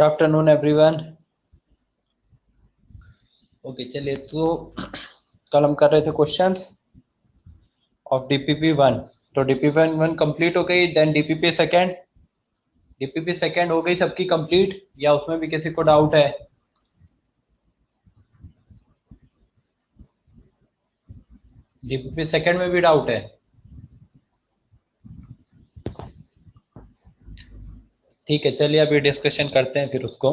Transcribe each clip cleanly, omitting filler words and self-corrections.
Good afternoon everyone. Okay चलिए, तो कल हम कर रहे थे क्वेश्चंस ऑफ डीपीपी वन। तो डीपीपी वन कंप्लीट हो गई, देन डीपीपी सेकेंड हो गई सबकी कंप्लीट, या उसमें भी किसी को डाउट है? डीपीपी सेकेंड में भी डाउट है? ठीक है, चलिए अभी डिस्कशन करते हैं फिर उसको।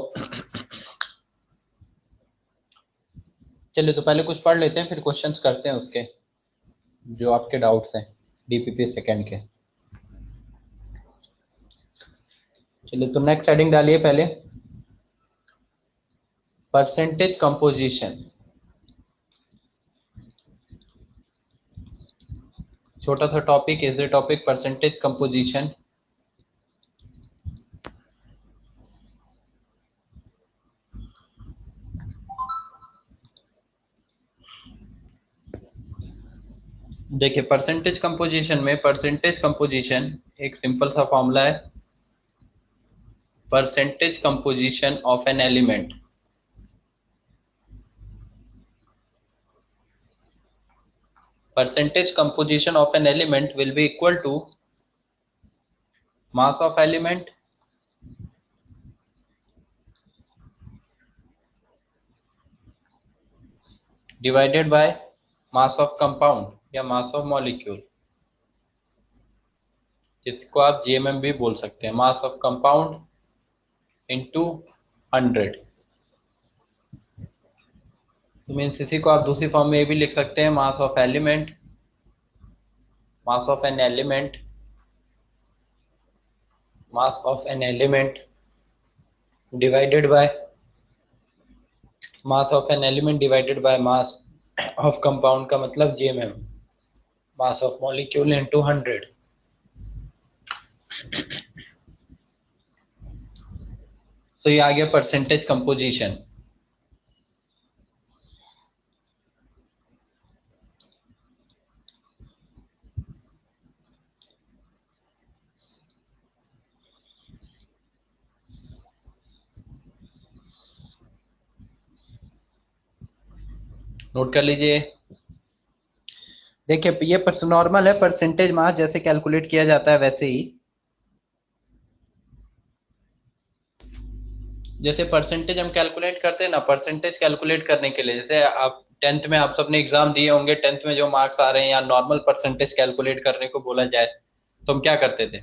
चलिए तो पहले कुछ पढ़ लेते हैं, फिर क्वेश्चंस करते हैं उसके जो आपके डाउट्स हैं डीपीपी सेकेंड के। चलिए तो नेक्स्ट हेडिंग डालिए पहले, परसेंटेज कंपोजिशन। छोटा सा topic is the topic percentage composition. देखिए परसेंटेज कंपोजिशन में, परसेंटेज कंपोजिशन एक सिंपल सा फॉर्मूला है, percentage composition of an element. Percentage composition of an element will be equal to mass of element divided by mass of compound या mass of molecule, जिसको आप GMM भी बोल सकते हैं, मास ऑफ कंपाउंड इंटू 100। तो मीन्स इसी को आप दूसरी फॉर्म में ये भी लिख सकते हैं, मास of element, mass of an element, mass of an element divided by mass of an element divided by mass of compound, का मतलब GMM, mass of molecule into 100। तो ये आ गया परसेंटेज कंपोजिशन। नोट कर लीजिए। देखिए ये नॉर्मल है, परसेंटेज मास जैसे कैलकुलेट किया जाता है वैसे ही। जैसे परसेंटेज हम कैलकुलेट करते हैं ना, परसेंटेज कैलकुलेट करने के लिए, जैसे आप टेंथ में आप सबने एग्जाम दिए होंगे, टेंथ में जो मार्क्स आ रहे हैं या नॉर्मल परसेंटेज कैलकुलेट करने को बोला जाए तो हम क्या करते थे?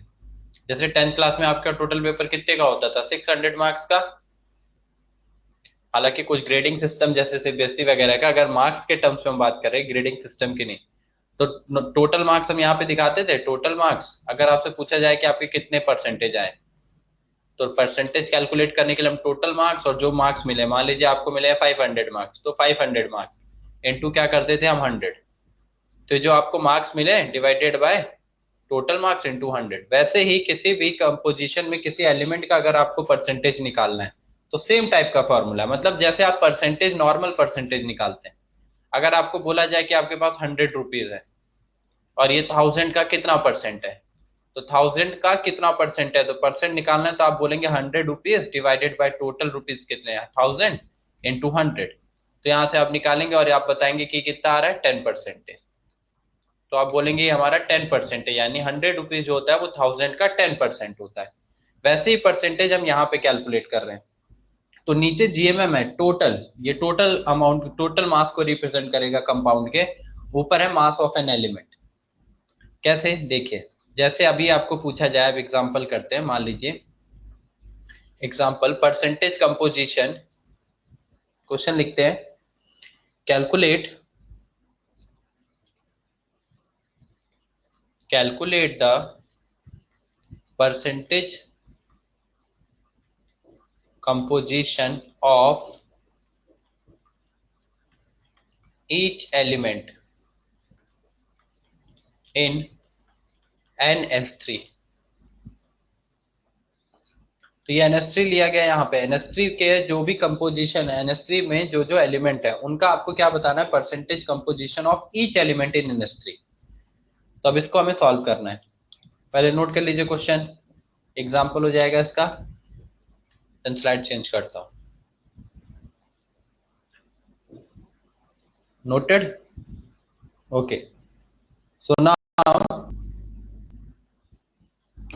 जैसे टेंथ क्लास में आपका टोटल पेपर कितने का होता था? 600 मार्क्स का। हालांकि कुछ ग्रेडिंग सिस्टम जैसे सीबीएसई वगैरह का, अगर मार्क्स के टर्म्स में हम बात करें, ग्रेडिंग सिस्टम की नहीं, तो टोटल मार्क्स हम यहाँ पे दिखाते थे। टोटल मार्क्स अगर आपसे पूछा जाए कि आपके कितने परसेंटेज आए, तो परसेंटेज कैलकुलेट करने के लिए हम टोटल मार्क्स और जो मार्क्स मिले, मान लीजिए आपको मिले 500 मार्क्स, तो 500 मार्क्स इनटू क्या करते थे हम 100। तो जो आपको मार्क्स मिले divided by total marks into 100। वैसे ही किसी भी कंपोजिशन में किसी एलिमेंट का अगर आपको परसेंटेज निकालना है तो सेम टाइप का फॉर्मूला, मतलब जैसे आप परसेंटेज, नॉर्मल परसेंटेज निकालते हैं। अगर आपको बोला जाए कि आपके पास 100 रुपीज है और ये 1000 का कितना परसेंट है, तो 1000 का कितना परसेंट है, तो परसेंट निकालना है तो आप बोलेंगे 100 rupees divided by total rupees कितने हैं, 1000 इंटू 100। तो यहाँ से आप निकालेंगे और आप बताएंगे कि कितना आ रहा है, 10%। तो आप बोलेंगे ये हमारा 10% है, यानी 100 रुपीज जो होता है वो 1000 का 10% होता है। वैसे ही परसेंटेज हम यहाँ पे कैलकुलेट कर रहे हैं। तो नीचे जीएमएम है टोटल, ये टोटल अमाउंट, टोटल मास को रिप्रेजेंट करेगा कंपाउंड के। ऊपर है मास ऑफ एन एलिमेंट। कैसे देखिए, जैसे अभी आपको पूछा जाए, अब एग्जांपल करते हैं, मान लीजिए एग्जांपल परसेंटेज कंपोजिशन, क्वेश्चन लिखते हैं, calculate the percentage composition of each element in NS3। तो ये NS3 लिया गया यहाँ पे। NS3 के जो भी कंपोजिशन है, NS3 में जो जो एलिमेंट है उनका आपको क्या बताना है, percentage composition of each element in NS3। तो अब इसको हमें सॉल्व करना है। पहले नोट कर लीजिए क्वेश्चन, एग्जाम्पल हो जाएगा इसका। देन स्लाइड चेंज करता हूँ। Noted? Okay, so now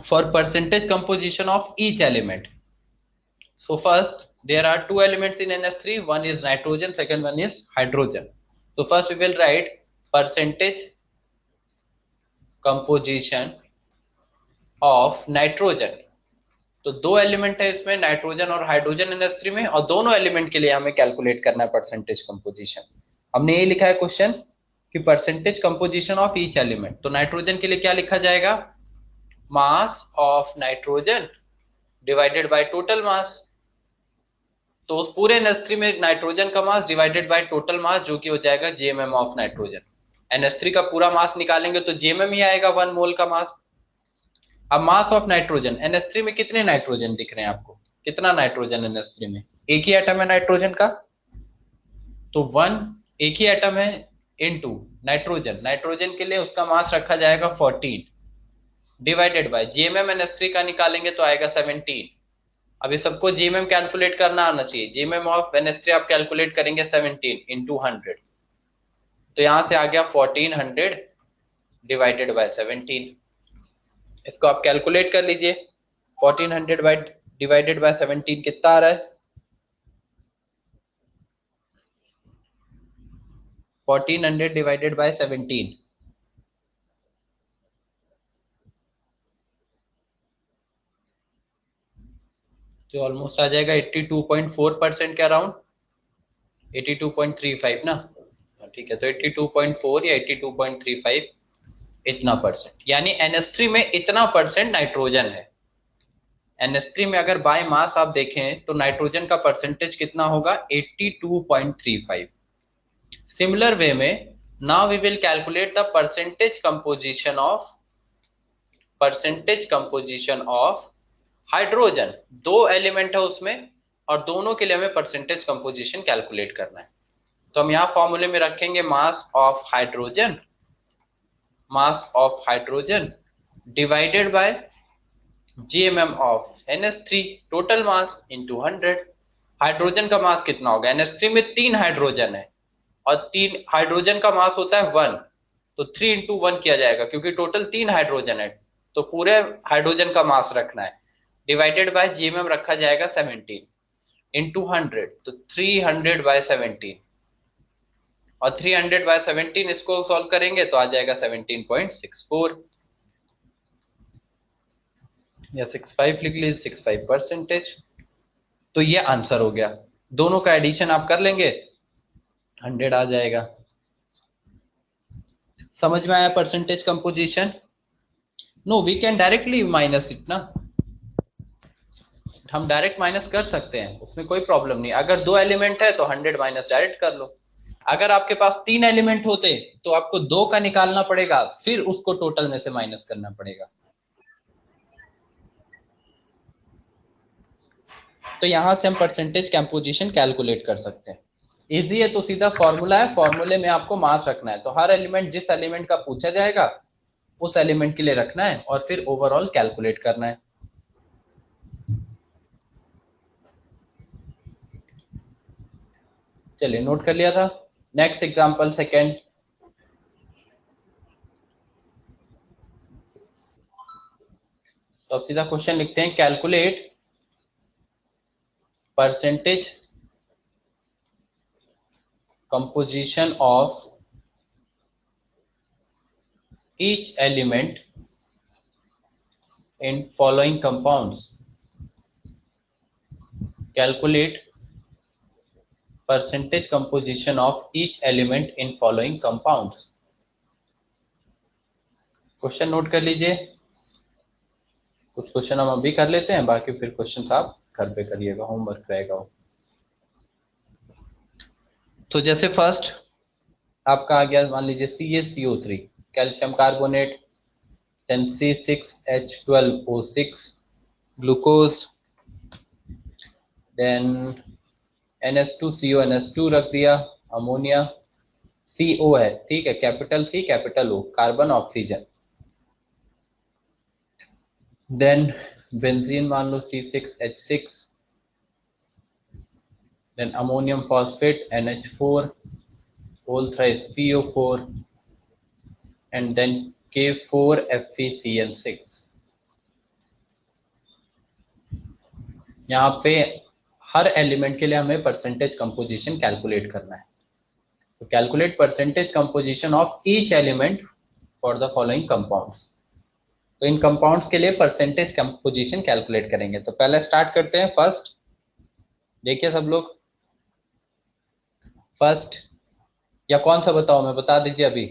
for percentage composition of each element. So first there are two elements in NH3, one is nitrogen, second one is hydrogen. So first we will write percentage composition of nitrogen. तो दो element है इसमें, nitrogen और hydrogen NH3 में, और दोनों element के लिए हमें कैलकुलेट करना है परसेंटेज कंपोजिशन। हमने ये लिखा है क्वेश्चन कि percentage composition of each element. तो नाइट्रोजन के लिए क्या लिखा जाएगा? मास of nitrogen divided by total mass. तो उस पूरे NH3 में नाइट्रोजन का mass divided by total mass, जो कि हो जाएगा जीएमएम ऑफ नाइट्रोजन। NH3 का पूरा मास निकालेंगे तो जीएमएम ही आएगा 1 मोल का मास। अब मास ऑफ नाइट्रोजन, NH3 में कितने नाइट्रोजन दिख रहे हैं आपको? कितना नाइट्रोजन NH3 में? एक ही एटम है नाइट्रोजन का, तो 1 एक ही एटम है इनटू नाइट्रोजन। नाइट्रोजन के लिए उसका मास रखा जाएगा 14 डिवाइडेड बाय जीएमएम NH3 का निकालेंगे तो आएगा 17। अभी सबको जीएमएम कैलकुलेट करना आना चाहिए। जीएमएम ऑफ NH3 आप कैलकुलेट करेंगे 17 इंटू 100, तो यहां से आ गया 1400 डिवाइडेड बाय 17। इसको आप कैलकुलेट कर लीजिए, 1400 डिवाइडेड बाय 17 कितना आ रहा है? 1400 डिवाइडेड बाय 17 तो ऑलमोस्ट आ जाएगा 82.4% के अराउंड, 82.35 ना, ठीक है। तो 82.4 या 82.35 इतना परसेंट, यानी NH3 में इतना परसेंट नाइट्रोजन है। NH3 में अगर बाय मास आप देखें तो नाइट्रोजन का परसेंटेज कितना होगा? 82.35। सिमिलर वे में now we will calculate the percentage composition of hydrogen. दो एलिमेंट है उसमें और दोनों के लिए हमें परसेंटेज कंपोजिशन कैलकुलेट करना है। तो हम यहाँ फॉर्मूले में रखेंगे mass of hydrogen divided by GMM of NH3 total mass into 100। Hydrogen का मास कितना होगा? NH3 में 3 हाइड्रोजन है और 3 हाइड्रोजन का मास होता है 1, तो 3 इंटू 1 किया जाएगा क्योंकि टोटल 3 हाइड्रोजन है, तो पूरे हाइड्रोजन का मास रखना है। डिवाइडेड बाय जीएमएम रखा जाएगा 17 इंटू 100, तो 300 बाय 17, और 300 बाय 17 इसको सॉल्व करेंगे तो आ जाएगा 17.64 या 65 लिख लीजिए, 65 परसेंटेज। तो ये आंसर हो गया। दोनों का एडिशन आप कर लेंगे, 100 आ जाएगा। समझ में आया percentage composition? No, we can directly minus it ना, हम डायरेक्ट माइनस कर सकते हैं, उसमें कोई प्रॉब्लम नहीं। अगर 2 एलिमेंट है तो 100 माइनस डायरेक्ट कर लो। अगर आपके पास 3 एलिमेंट होते तो आपको 2 का निकालना पड़ेगा, फिर उसको टोटल में से माइनस करना पड़ेगा। तो यहां से हम परसेंटेज कंपोजिशन कैलकुलेट कर सकते हैं। इजी है, तो सीधा फॉर्मूला है, फॉर्मूले में आपको मास रखना है। तो हर एलिमेंट, जिस एलिमेंट का पूछा जाएगा उस एलिमेंट के लिए रखना है और फिर ओवरऑल कैलकुलेट करना है। चलिए, नोट कर लिया था। Next example second. तो अब सीधा क्वेश्चन लिखते हैं, calculate percentage composition of each element in following compounds. Calculate percentage composition of each element in following compounds. Question note कर लीजिए। कुछ क्वेश्चन हम अभी कर लेते हैं, बाकी फिर क्वेश्चन आप घर पे करिएगा, होमवर्क रहेगा वो। तो जैसे फर्स्ट आपका आ गया, मान लीजिए CaCO3 calcium carbonate, then C6H12O6 glucose, then NH2CO NH2 रख दिया, अमोनिया, CO है, ठीक है, capital C capital O, carbon oxygen, then benzene मान लो C6H6, then ammonium phosphate NH4, whole thrice PO4, and then K4FeCl6। यहाँ पे हर एलिमेंट के लिए हमें परसेंटेज कंपोजिशन कैलकुलेट करना है। तो calculate percentage composition of each element for the following compounds. तो इन कंपाउंड्स के लिए परसेंटेज कंपोजिशन कैलकुलेट करेंगे। तो पहले स्टार्ट करते हैं फर्स्ट। देखिए सब लोग, फर्स्ट या कौन सा बताओ, मैं बता दीजिए। अभी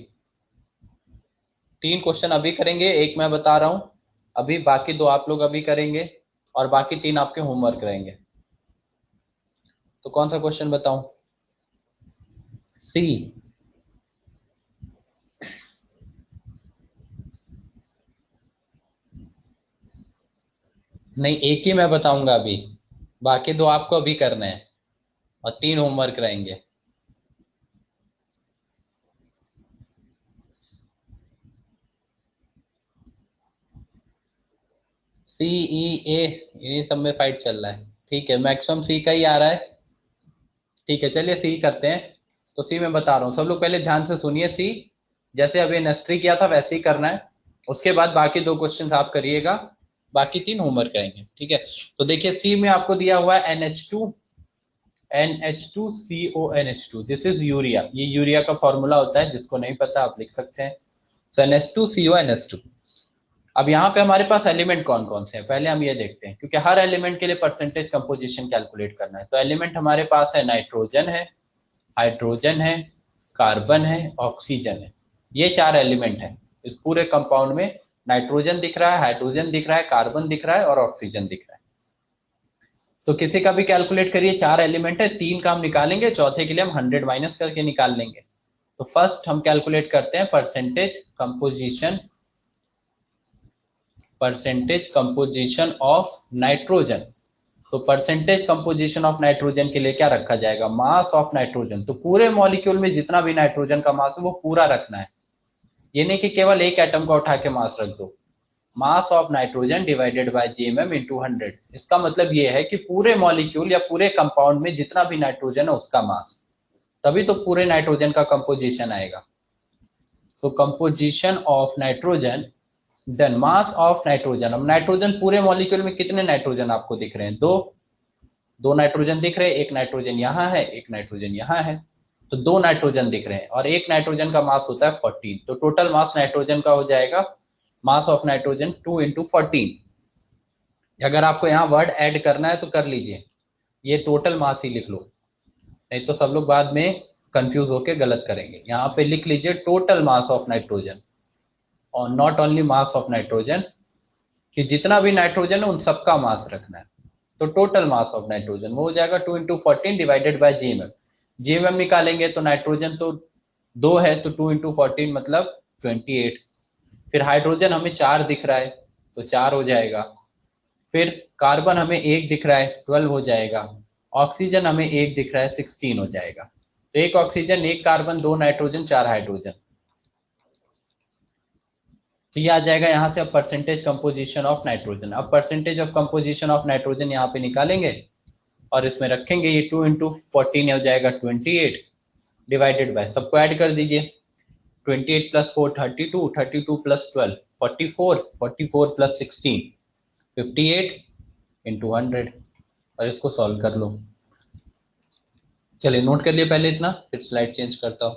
3 क्वेश्चन अभी करेंगे, एक मैं बता रहा हूं अभी, बाकी 2 आप लोग अभी करेंगे और बाकी 3 आपके होमवर्क रहेंगे। तो कौन सा क्वेश्चन बताऊं? सी। नहीं, एक ही मैं बताऊंगा अभी, बाकी 2 आपको अभी करने हैं और 3 होमवर्क रहेंगे। सी, ई, ए, इन्हीं सब में फाइट चल रहा है। ठीक है, मैक्सिमम सी का ही आ रहा है। ठीक है, चलिए सी करते हैं। तो सी में बता रहा हूँ, सब लोग पहले ध्यान से सुनिए। सी जैसे अभी नेस्ट्री किया था वैसे ही करना है। उसके बाद बाकी 2 क्वेश्चन आप करिएगा, बाकी 3 होमवर्क करेंगे। ठीक है, तो देखिए सी में आपको दिया हुआ है NH2CO NH2, this is urea. ये यूरिया का फॉर्मूला होता है, जिसको नहीं पता आप लिख सकते हैं। सो NH2CO NH2। अब यहाँ पे हमारे पास एलिमेंट कौन कौन से हैं पहले हम ये देखते हैं, क्योंकि हर एलिमेंट के लिए परसेंटेज कंपोजिशन कैलकुलेट करना है। तो एलिमेंट हमारे पास है, नाइट्रोजन है, हाइड्रोजन है, कार्बन है, ऑक्सीजन है। ये 4 एलिमेंट है इस पूरे कंपाउंड में। नाइट्रोजन दिख रहा है, हाइड्रोजन दिख रहा है, कार्बन दिख रहा है और ऑक्सीजन दिख रहा है। तो किसी का भी कैलकुलेट करिए, 4 एलिमेंट है, 3 का हम निकालेंगे, चौथे के लिए हम 100 माइनस करके निकाल लेंगे। तो फर्स्ट हम कैलकुलेट करते हैं परसेंटेज कंपोजिशन ऑफ नाइट्रोजन। तो परसेंटेज कंपोजिशन ऑफ नाइट्रोजन के लिए क्या रखा जाएगा? मास ऑफ नाइट्रोजन। तो पूरे मॉलिक्यूल में जितना भी नाइट्रोजन का मास है वो पूरा रखना है, ये नहीं कि केवल एक एटम का उठा के मास रख दो। मास of nitrogen divided by GMM into 100। इसका मतलब ये है कि पूरे मॉलिक्यूल या पूरे कंपाउंड में जितना भी नाइट्रोजन है उसका मास, तभी तो पूरे नाइट्रोजन का कंपोजिशन आएगा। तो composition of nitrogen, then mass of nitrogen. अब नाइट्रोजन पूरे मॉलिक्यूल में कितने नाइट्रोजन आपको दिख रहे हैं? 2 नाइट्रोजन दिख रहे हैं, एक नाइट्रोजन यहाँ है, एक नाइट्रोजन यहाँ है। तो 2 नाइट्रोजन दिख रहे हैं और एक नाइट्रोजन का मास होता है 14। तो टोटल मास नाइट्रोजन का हो जाएगा, मास ऑफ नाइट्रोजन 2 इंटू 14। अगर आपको यहाँ वर्ड ऐड करना है तो कर लीजिए, ये टोटल मास ही लिख लो, नहीं तो सब लोग बाद में कंफ्यूज होकर गलत करेंगे। यहाँ पे लिख लीजिए टोटल मास ऑफ नाइट्रोजन और not only mass of nitrogen, कि जितना भी नाइट्रोजन है उन सबका मास रखना है। तो टोटल मास ऑफ नाइट्रोजन वो हो जाएगा 2 into 14 divided by GMM. GMM निकालेंगे तो नाइट्रोजन तो 2 है, तो 2 इंटू 14 मतलब 28। फिर हाइड्रोजन हमें 4 दिख रहा है तो 4 हो जाएगा। फिर कार्बन हमें 1 दिख रहा है, 12 हो जाएगा। ऑक्सीजन हमें 1 दिख रहा है, 16 हो जाएगा। तो 1 ऑक्सीजन, 1 कार्बन, 2 नाइट्रोजन, 4 हाइड्रोजन। तो ये आ जाएगा यहाँ से अब परसेंटेज कंपोजिशन ऑफ नाइट्रोजन। अब percentage of composition of nitrogen यहाँ पे निकालेंगे और इसमें रखेंगे, ये 2 इंटू 14 हो जाएगा 28 डिवाइडेड बाय, सबको ऐड कर दीजिए। 28 प्लस 4 32, 32 प्लस 12 44, 44 प्लस 16 58 इंटू 100। और इसको सॉल्व कर लो। चलिए नोट कर लिए पहले इतना, फिर स्लाइड चेंज करता हूँ।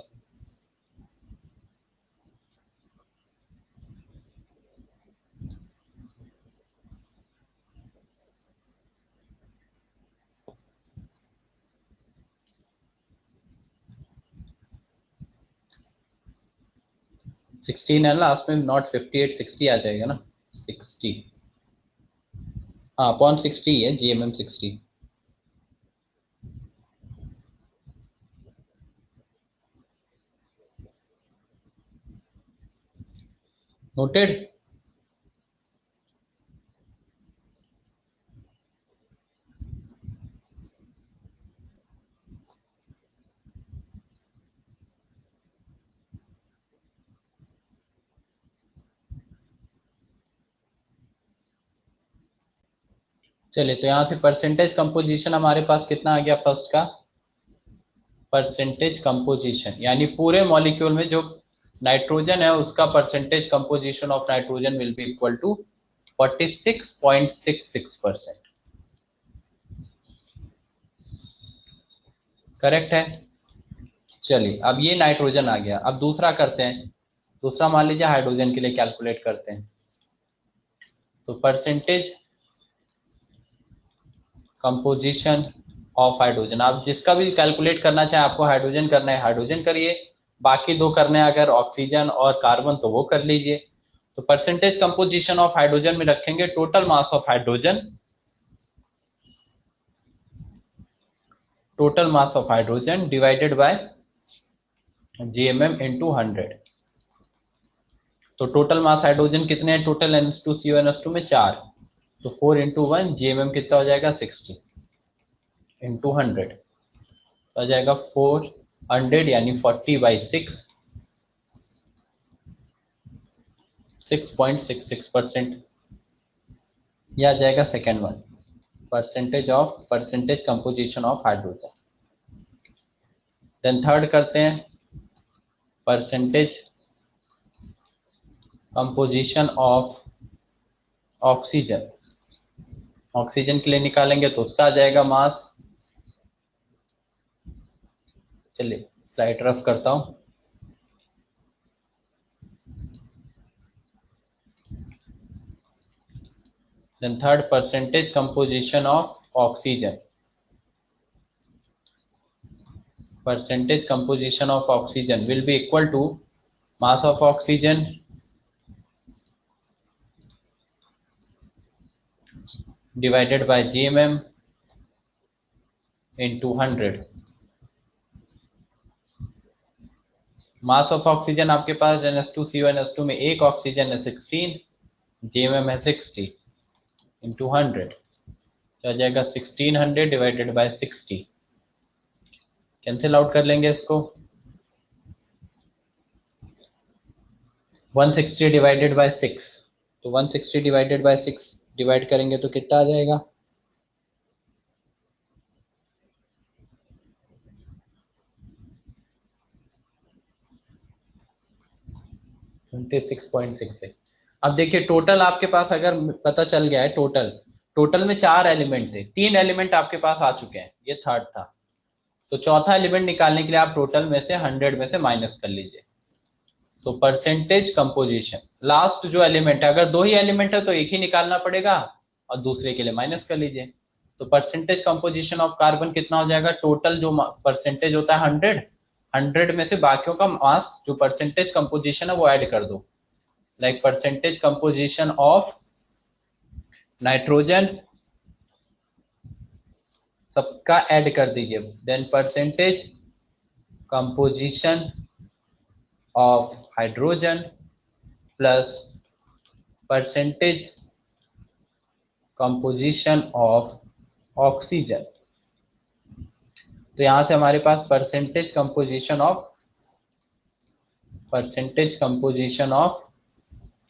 सिक्सटीन है लास्ट में, नॉट 58, 60 आ जाएगा ना, 60। हाँ, अपॉन 60 है, जीएमएम 60। नोटेड। चलिए, तो यहाँ से परसेंटेज कंपोजिशन हमारे पास कितना आ गया फर्स्ट का? परसेंटेज कंपोजिशन, यानी पूरे मॉलिक्यूल में जो नाइट्रोजन है उसका percentage composition of nitrogen will be equal to 46.66%। Correct है। चलिए अब ये नाइट्रोजन आ गया, अब दूसरा करते हैं। दूसरा मान लीजिए हाइड्रोजन के लिए कैलकुलेट करते हैं। तो परसेंटेज कंपोजिशन ऑफ हाइड्रोजन, आप जिसका भी कैलकुलेट करना चाहे, आपको हाइड्रोजन करना है हाइड्रोजन करिए, बाकी दो करने हैं अगर ऑक्सीजन और कार्बन तो वो कर लीजिए। तो परसेंटेज कंपोजिशन ऑफ हाइड्रोजन में रखेंगे total mass of hydrogen, total mass of hydrogen divided by GMM into 100। तो टोटल मास हाइड्रोजन कितने हैं, टोटल NH2CO में 4, तो 4 इंटू 1 जीएमएम कितना हो जाएगा 60 इंटू 100, तो आ जाएगा 400 यानी 40/6, 6.66%। यह आ जाएगा second one, percentage composition of hydrogen. Then third करते हैं percentage composition of oxygen. Oxygen के लिए निकालेंगे तो उसका आ जाएगा मास, चलिए स्लाइड रफ करता हूं। Then third, percentage composition of oxygen. Percentage composition of oxygen will be equal to mass of oxygen divided by GMM into 100. Mass of oxygen आपके पास NH2CO में एक ऑक्सीजन है 16, GMM है 60 इंटू 100, तो आ जाएगा 1600 डिवाइडेड बाय 60। कैंसिल आउट कर लेंगे इसको, 160 डिवाइडेड बाय 6, तो 160 डिवाइडेड बाय 6 डिवाइड करेंगे तो कितना आ जाएगा, 26.66। अब देखिए टोटल आपके पास अगर पता चल गया है, टोटल में 4 एलिमेंट थे, 3 एलिमेंट आपके पास आ चुके हैं, ये थर्ड था, तो चौथा एलिमेंट निकालने के लिए आप टोटल में से 100 में से माइनस कर लीजिए। सो परसेंटेज कंपोजिशन, लास्ट जो एलिमेंट है, अगर 2 ही एलिमेंट है तो एक ही निकालना पड़ेगा और दूसरे के लिए माइनस कर लीजिए। तो परसेंटेज कंपोजिशन ऑफ कार्बन कितना हो जाएगा, टोटल जो परसेंटेज होता है 100 में से बाकियों का मास जो परसेंटेज कंपोजिशन है वो ऐड कर दो, like percentage composition of nitrogen सबका ऐड कर दीजिए। Then percentage composition of hydrogen plus percentage composition of oxygen. तो यहां से हमारे पास परसेंटेज कंपोजिशन ऑफ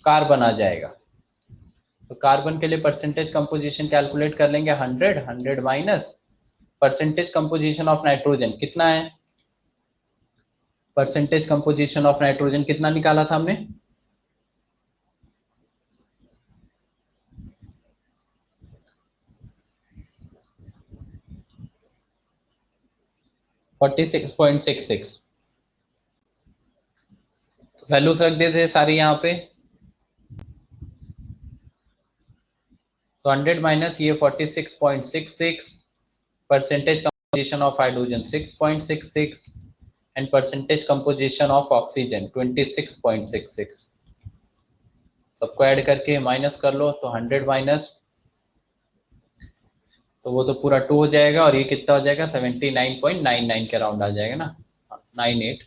कार्बन आ जाएगा। तो कार्बन के लिए परसेंटेज कंपोजिशन कैलकुलेट कर लेंगे, 100 minus percentage composition of nitrogen कितना है, परसेंटेज कंपोजिशन ऑफ नाइट्रोजन कितना निकाला था हमने, 46.66। वैल्यूज रख देते सारी यहाँ पे, तो 100 माइनस ये 46.66, percentage composition of hydrogen 6.66 and percentage composition of oxygen 26.66। सबको ऐड करके माइनस कर लो, तो 100 माइनस, तो वो तो पूरा 2 हो जाएगा और ये कितना हो जाएगा 79.99 के अराउंड आ जाएगा ना, 98,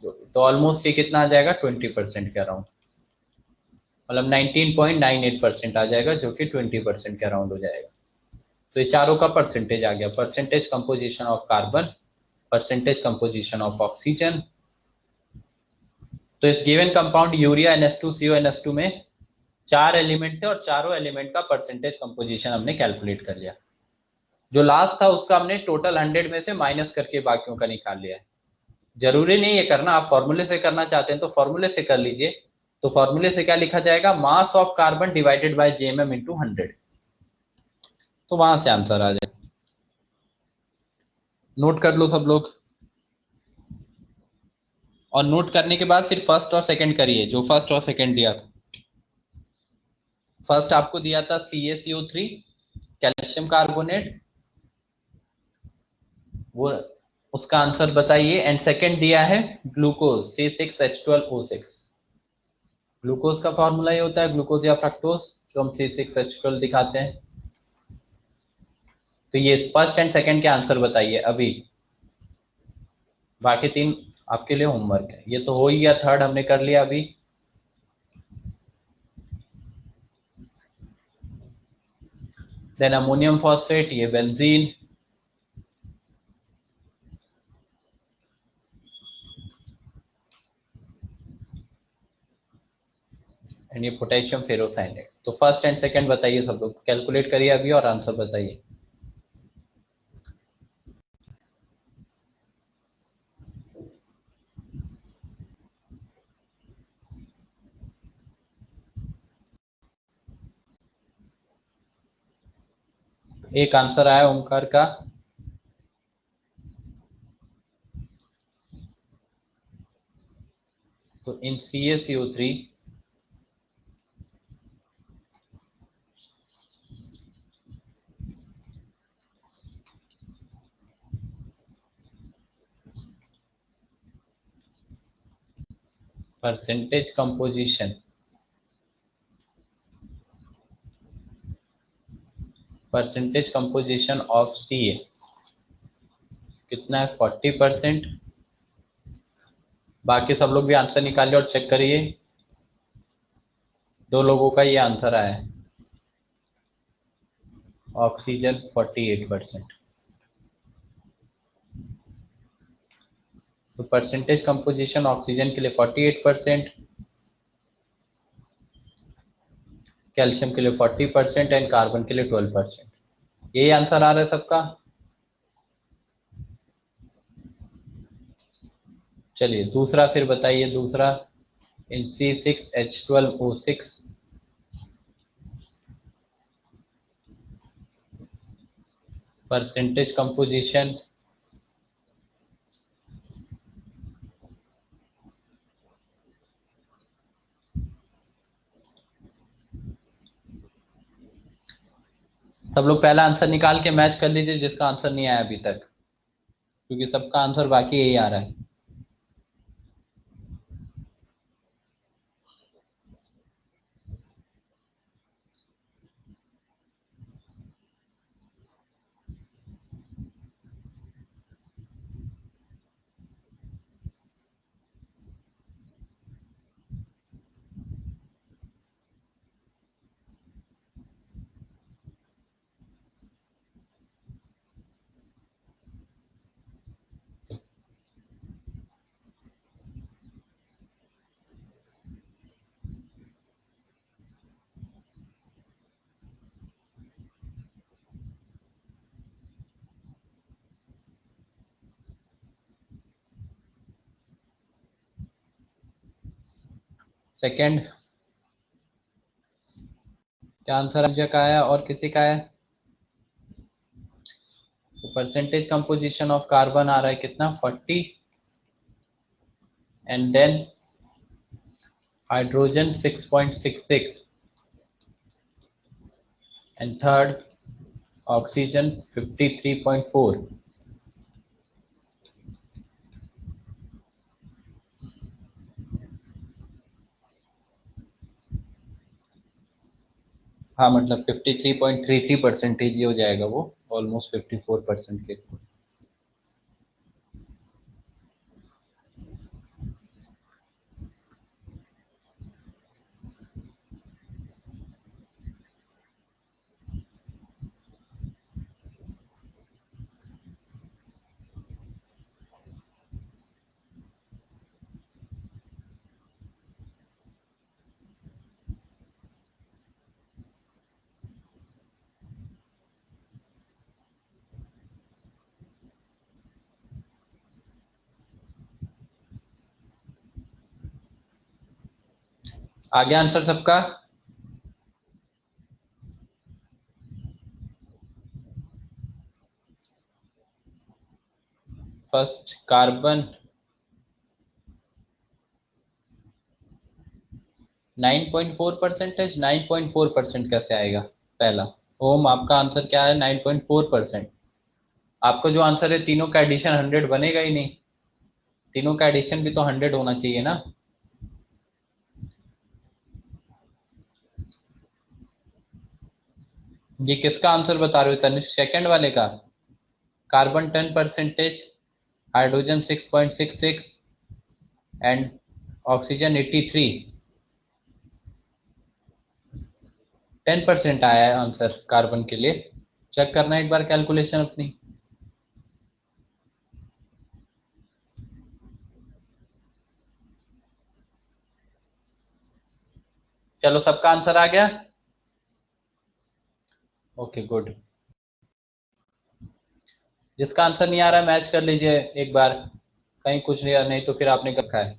तो ऑलमोस्ट ये कितना आ जाएगा 20% के अराउंड, मतलब 19.98% आ जाएगा, जो कि 20% के अराउंड हो जाएगा। तो ये चारों का परसेंटेज आ गया, percentage composition of carbon, percentage composition of oxygen. तो इस गिवन कंपाउंड यूरिया NH2CO में 4 एलिमेंट थे और चारों एलिमेंट का परसेंटेज कंपोजिशन हमने कैलकुलेट कर लिया। जो लास्ट था उसका हमने टोटल 100 में से माइनस करके बाकियों का निकाल लिया है। जरूरी नहीं ये करना, आप फॉर्मूले से करना चाहते हैं तो फॉर्मूले से कर लीजिए। तो फॉर्मूले से क्या लिखा जाएगा, mass of carbon divided by JMM into 100। तो वहां से आंसर आ जाए। नोट कर लो सब लोग, और नोट करने के बाद फिर फर्स्ट और सेकंड करिए, जो फर्स्ट और सेकंड दिया था। फर्स्ट आपको दिया था CaCO3 कैल्शियम कार्बोनेट, वो उसका आंसर बताइए। एंड सेकंड दिया है ग्लूकोज C6H12O6। ग्लूकोज का फॉर्मूला ये होता है ग्लूकोज या फ्रक्टोज, जो हम C6H12 दिखाते हैं। तो ये फर्स्ट एंड सेकंड के आंसर बताइए अभी। बाकी तीन आपके लिए होमवर्क है। ये तो हो ही गया, थर्ड हमने कर लिया अभी। देन अमोनियम फॉस्फेट, ये बेंजीन। एंड ये पोटेशियम फेरोसाइनेट। तो फर्स्ट एंड सेकंड बताइए सब लोग, कैलकुलेट करिए अभी और आंसर बताइए। एक आंसर आया ओमकार का। तो इन CaCO3 percentage composition, percentage composition of Ca कितना है, 40%। बाकी सब लोग भी आंसर निकालिए और चेक करिए। दो लोगों का ये आंसर आया है, ऑक्सीजन 48%। तो परसेंटेज कंपोजिशन ऑक्सीजन के लिए 48%, कैल्शियम के लिए 40% एंड कार्बन के लिए 12%। यही आंसर आ रहा है सबका। चलिए दूसरा फिर बताइए, दूसरा इन C6H12O6 परसेंटेज कंपोजिशन। सब लोग पहला आंसर निकाल के मैच कर लीजिए जिसका आंसर नहीं आया अभी तक, क्योंकि सबका आंसर बाकी यही आ रहा है। सेकंड क्या आंसर मुझे का आया और किसी का है। तो परसेंटेज कंपोजिशन ऑफ कार्बन आ रहा है कितना, 40। And then hydrogen 6.66 and third oxygen 53.4। हाँ मतलब 53.33% ही हो जाएगा वो, ऑलमोस्ट 54% के। आगे आंसर सबका? First carbon 9.4%। 9.4% कैसे आएगा? पहला ओम, आपका आंसर क्या है? 9.4%। आपको जो आंसर है तीनों का एडिशन 100 बनेगा ही नहीं, तीनों का एडिशन भी तो 100 होना चाहिए ना। ये किसका आंसर बता रहे हो तनिष्क? सेकंड वाले का। Carbon 10%, hydrogen 6.66 and oxygen 83। 10% आया है आंसर कार्बन के लिए। चेक करना एक बार कैलकुलेशन अपनी। चलो सबका आंसर आ गया? Okay good. जिसका आंसर नहीं आ रहा है मैच कर लीजिए एक बार, कहीं कुछ नहीं, नहीं तो फिर आपने कब खाया।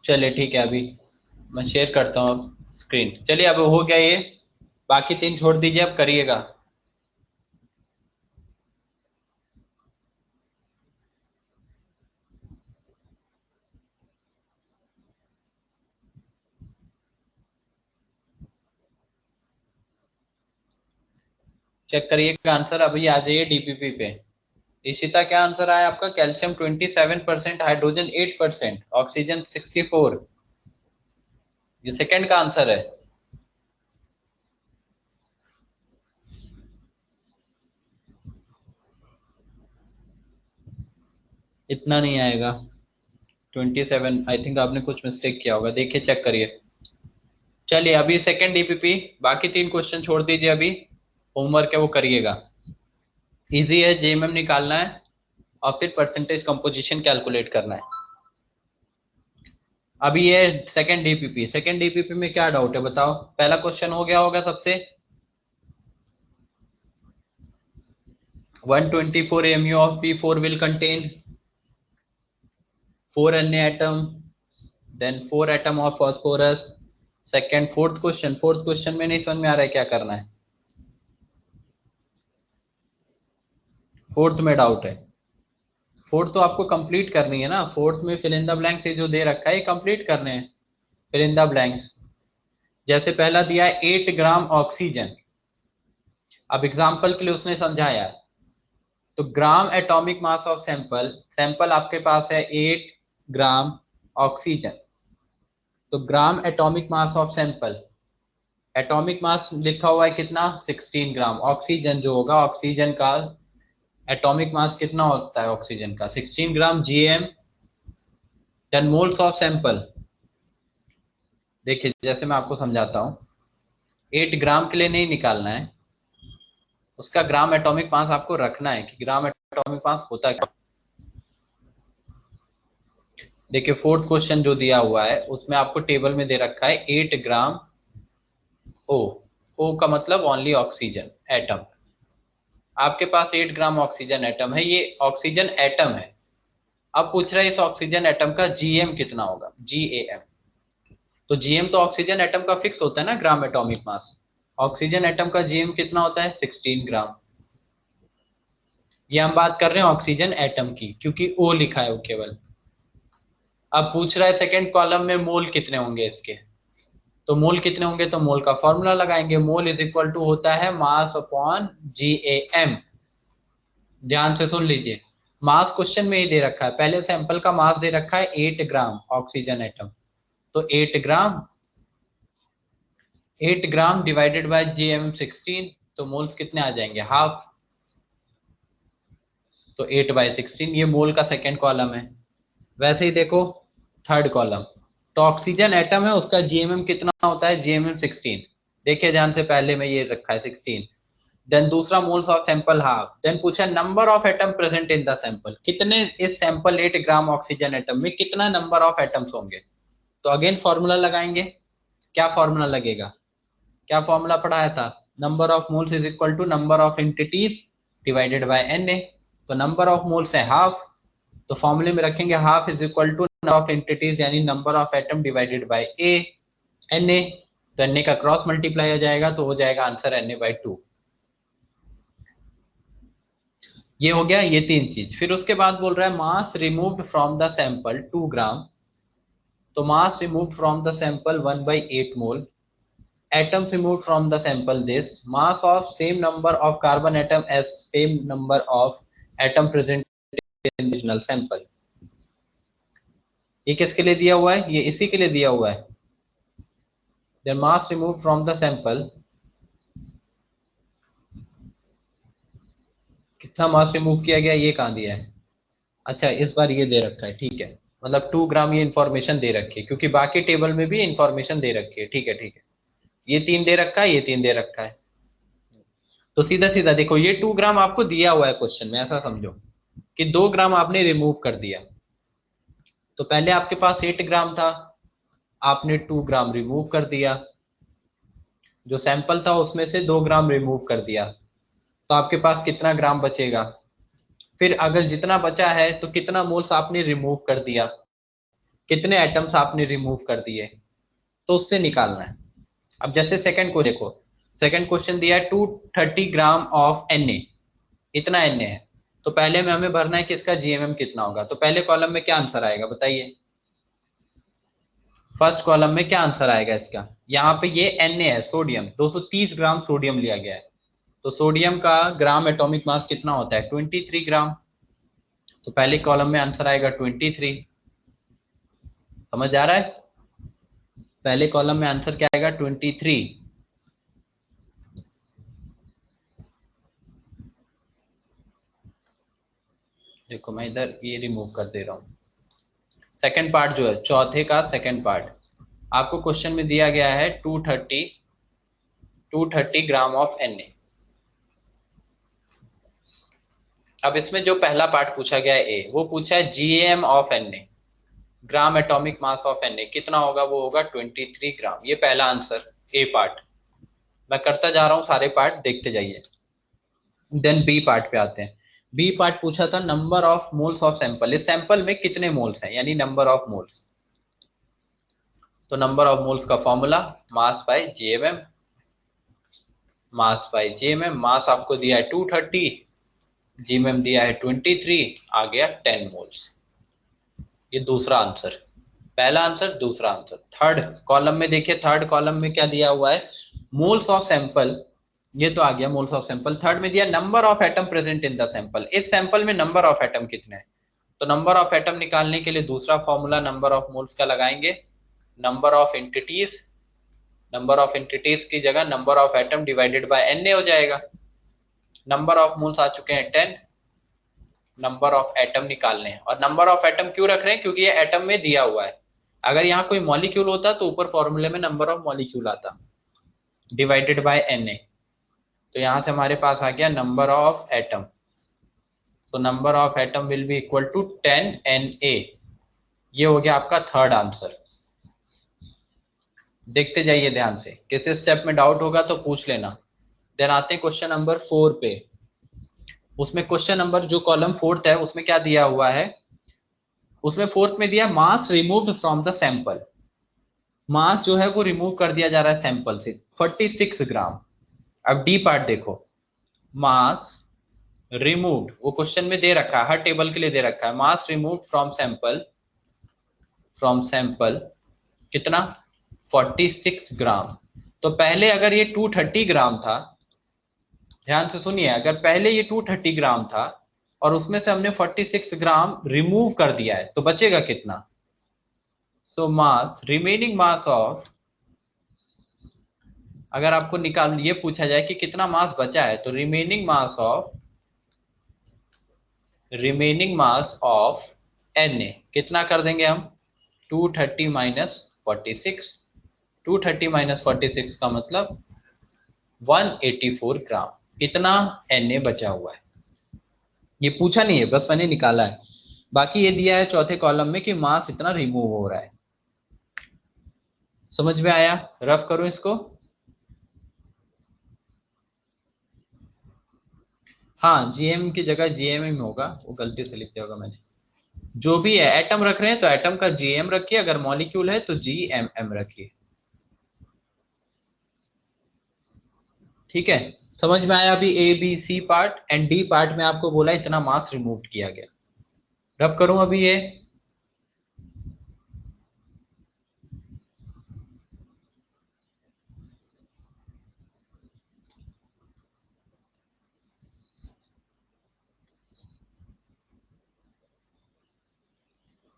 चलिए ठीक है, अभी मैं शेयर करता हूँ अब स्क्रीन। चलिए अब हो गया ये, बाकी तीन छोड़ दीजिए, अब करिएगा। चेक करिएगा आंसर, अभी आ जाइए डीपीपी पे। इशिता क्या आंसर आया आपका? Calcium 27%, hydrogen 8%, oxygen 64। ये सेकंड का आंसर है। इतना नहीं आएगा, 27। आई थिंक आपने कुछ मिस्टेक किया होगा, देखिए चेक करिए। चलिए अभी सेकंड डीपीपी, बाकी तीन क्वेश्चन छोड़ दीजिए अभी, होमवर्क है वो करिएगा। इजी है, जेएमएम निकालना है और फिर परसेंटेज कंपोजिशन कैलकुलेट करना है। अभी ये सेकंड डीपीपी, सेकंड डीपीपी में क्या डाउट है बताओ? पहला क्वेश्चन हो गया होगा सबसे। 124 mu of P4 will contain 4 Na atom, then 4 atom of phosphorus। Second fourth question, fourth question में नहीं समझ में आ रहा है क्या करना है? फोर्थ में डाउट है? फोर्थ तो आपको कंप्लीट करनी है ना, फोर्थ में फिल इन द ब्लैंक्स ये जो दे रखा है कंप्लीट करने हैं। फिल इन द ब्लैंक्स, जैसे पहला दिया है 8 ग्राम ऑक्सीजन। अब एग्जांपल के लिए उसने समझाया, तो gram atomic mass of sample, sample आपके पास है 8 ग्राम ऑक्सीजन, तो gram atomic mass of sample, atomic mass लिखा हुआ है कितना? 16 ग्राम। ऑक्सीजन जो होगा, ऑक्सीजन का एटॉमिक मास कितना होता है ऑक्सीजन का? 16 gram GM. Then moles of sample, देखिए जैसे मैं आपको समझाता हूँ, 8 ग्राम के लिए नहीं निकालना है, उसका ग्राम एटॉमिक मास आपको रखना है कि ग्राम एटॉमिक मास होता क्या। देखिए फोर्थ क्वेश्चन जो दिया हुआ है उसमें आपको टेबल में दे रखा है 8 ग्राम ओ। ओ का मतलब ओनली ऑक्सीजन एटम। आपके पास 8 ग्राम ऑक्सीजन एटम है, ये ऑक्सीजन एटम है। अब पूछ रहा है इस ऑक्सीजन एटम का जीएम कितना होगा, जीएएम। तो जीएम तो ऑक्सीजन एटम का फिक्स होता है ना, gram atomic mass. Oxygen atom का जीएम कितना होता है? 16 ग्राम। ये हम बात कर रहे हैं ऑक्सीजन एटम की, क्योंकि ओ लिखा है वो केवल। अब पूछ रहा है सेकंड कॉलम में मोल कितने होंगे इसके, तो मोल कितने होंगे, तो मोल का फॉर्मूला लगाएंगे। मोल इज इक्वल टू होता है मास अपॉन जीएएम। ध्यान से सुन लीजिए, मास क्वेश्चन में ही दे रखा है, पहले सैंपल का मास दे रखा है 8 ग्राम ऑक्सीजन एटम, तो 8 ग्राम डिवाइडेड बाय जीएम 16, तो मोल्स कितने आ जाएंगे? हाफ। तो 8/16 ये मोल का सेकेंड कॉलम है। वैसे ही देखो थर्ड कॉलम, तो ऑक्सीजन एटम है उसका जीएमएम कितना होता है? जीएमएम 16। देखिए ध्यान से, पहले में ये रखा है 16। देन दूसरा moles of sample half. Then पूछा number of atom present in the sample, कितने इस सैंपल 8 ग्राम ऑक्सीजन एटम में कितना नंबर ऑफ एटम्स होंगे। तो अगेन फॉर्मूला लगाएंगे। क्या फॉर्मूला लगेगा, क्या फॉर्मूला पढ़ाया था, number of moles is equal to number of entities divided by Na। तो नंबर ऑफ मोल्स है हाफ, तो फॉर्मूले में रखेंगे half is equal to number of entities यानी number of atom divided by Na। तो Na का क्रॉस मल्टीप्लाई हो जाएगा, तो हो जाएगा आंसर Na/2। ये हो गया ये तीन चीज। फिर उसके बाद बोल रहा है mass removed from the sample 2 gram. तो mass removed from the sample 1/8 mole. atoms removed from the sample this mass of same number of carbon atom as same number of atom present in original sample। ये किसके लिए दिया हुआ है, ये इसी के लिए दिया हुआ है। then mass removed from the sample, कितना मास रिमूव किया गया ये कहाँ दिया है, अच्छा इस बार ये दे रखा है, ठीक है, मतलब 2 ग्राम ये इंफॉर्मेशन दे रखी है, क्योंकि बाकी टेबल में भी इंफॉर्मेशन दे रखी है, ठीक है ठीक है। ये 3 दे रखा है, ये 3 दे रखा है। तो सीधा सीधा देखो, ये 2 ग्राम आपको दिया हुआ है क्वेश्चन में, ऐसा समझो कि 2 ग्राम आपने रिमूव कर दिया। तो पहले आपके पास 8 ग्राम था, आपने 2 ग्राम रिमूव कर दिया, जो सैंपल था उसमें से 2 ग्राम रिमूव कर दिया, तो आपके पास कितना ग्राम बचेगा। फिर अगर जितना बचा है तो कितना मोल्स आपने रिमूव कर दिया, कितने एटम्स आपने रिमूव कर दिए, तो उससे निकालना है। अब जैसे सेकंड को देखो, सेकंड क्वेश्चन दिया है 230 ग्राम ऑफ Na, इतना Na है। तो पहले में हमें भरना है कि इसका जीएमएम कितना होगा। तो पहले कॉलम में क्या आंसर आएगा बताइए, फर्स्ट कॉलम में क्या आंसर आएगा इसका। यहाँ पे ये Na है, सोडियम, 230 ग्राम सोडियम लिया गया है। तो सोडियम का ग्राम एटॉमिक मास कितना होता है, 23 ग्राम। तो पहले कॉलम में आंसर आएगा 23। समझ आ रहा है, पहले कॉलम में आंसर क्या आएगा 23। देखो मैं इधर ये रिमूव कर दे रहा हूँ। सेकंड पार्ट जो है, चौथे का सेकंड पार्ट, आपको क्वेश्चन में दिया गया है 230 ग्राम ऑफ Na। अब इसमें जो पहला पार्ट पूछा गया है ए, वो पूछा है GM of Na, gram atomic mass of Na कितना होगा, वो होगा 23 ग्राम। ये पहला आंसर ए पार्ट। मैं करता जा रहा हूँ सारे पार्ट, देखते जाइए। देन बी पार्ट पे आते हैं। बी पार्ट पूछा था number of moles of sample, इस सैंपल में कितने मोल्स हैं, यानी नंबर ऑफ मोल्स। तो नंबर ऑफ मोल्स का formula mass by GMM, mass by GMM. Mass आपको दिया है 230, जीएमएम दिया है 23, आ गया 10 मोल्स। ये दूसरा आंसर, पहला आंसर दूसरा आंसर। थर्ड कॉलम में देखिए, थर्ड कॉलम में क्या दिया हुआ है, मोल्स ऑफ सैंपल, ये तो आ गया मोल्स ऑफ सैंपल। थर्ड में दिया number of atom present in the sample, इस सैंपल में नंबर ऑफ एटम कितने हैं। तो नंबर ऑफ एटम निकालने के लिए दूसरा फॉर्मूला नंबर ऑफ मोल्स का लगाएंगे, number of entities, number of entities की जगह number of atom divided by Na हो जाएगा। नंबर ऑफ मोल्स आ चुके हैं 10, नंबर ऑफ एटम निकालने हैं। और नंबर ऑफ एटम क्यों रख रहे हैं, क्योंकि ये एटम में दिया हुआ है। अगर यहाँ कोई मॉलिक्यूल होता तो ऊपर फॉर्मूले में नंबर ऑफ मॉलिक्यूल आता, डिवाइडेड बाय Na। तो यहाँ से हमारे पास आ गया नंबर ऑफ एटम। तो number of atom will be equal to 10 Na। ये हो गया आपका थर्ड आंसर। देखते जाइए ध्यान से, किसी स्टेप में डाउट होगा तो पूछ लेना। देन आते हैं क्वेश्चन नंबर 4 पे। उसमें क्वेश्चन नंबर जो कॉलम फोर्थ है उसमें क्या दिया हुआ है, उसमें फोर्थ में दिया मास रिमूव्ड फ्रॉम द सैंपल। मास जो है वो रिमूव कर दिया जा रहा है सैंपल से 46 ग्राम। अब डी पार्ट देखो, मास रिमूव्ड, वो क्वेश्चन में दे रखा है, हर टेबल के लिए दे रखा है, mass removed from sample, from sample कितना 46 ग्राम। तो पहले अगर ये 230 ग्राम था, ध्यान से सुनिए, अगर पहले ये 230 ग्राम था और उसमें से हमने 46 ग्राम रिमूव कर दिया है, तो बचेगा कितना। सो मास, रिमेनिंग मास ऑफ, अगर आपको निकाल ये पूछा जाए कि कितना मास बचा है, तो रिमेनिंग मास ऑफ Na कितना कर देंगे हम, 230 माइनस 46। 230 माइनस 46 का मतलब 184 ग्राम इतना Na बचा हुआ है। ये पूछा नहीं है, बस मैंने निकाला है। बाकी ये दिया है चौथे कॉलम में कि मास इतना रिमूव हो रहा है। समझ में आया? रफ करूं इसको? हाँ, जीएम की जगह जीएमएम होगा, वो गलती से लिख दिया होगा मैंने। जो भी है, एटम रख रहे हैं तो एटम का जीएम रखिए, अगर मॉलिक्यूल है तो जीएमएम रखिए। ठीक है, समझ में आया? अभी A B C part and D part में आपको बोला इतना मास रिमूव किया गया। रब करूं अभी ये?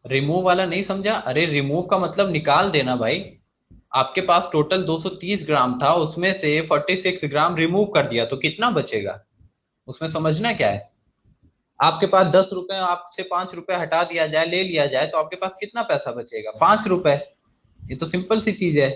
रिमूव वाला नहीं समझा? अरे रिमूव का मतलब निकाल देना भाई। आपके पास टोटल 230 ग्राम था, उसमें से 46 ग्राम रिमूव कर दिया तो कितना बचेगा, उसमें समझना क्या है। आपके पास 10 रुपए, आपसे 5 रुपए हटा दिया जाए, ले लिया जाए, तो आपके पास कितना पैसा बचेगा? 5 रुपए। ये तो सिंपल सी चीज है।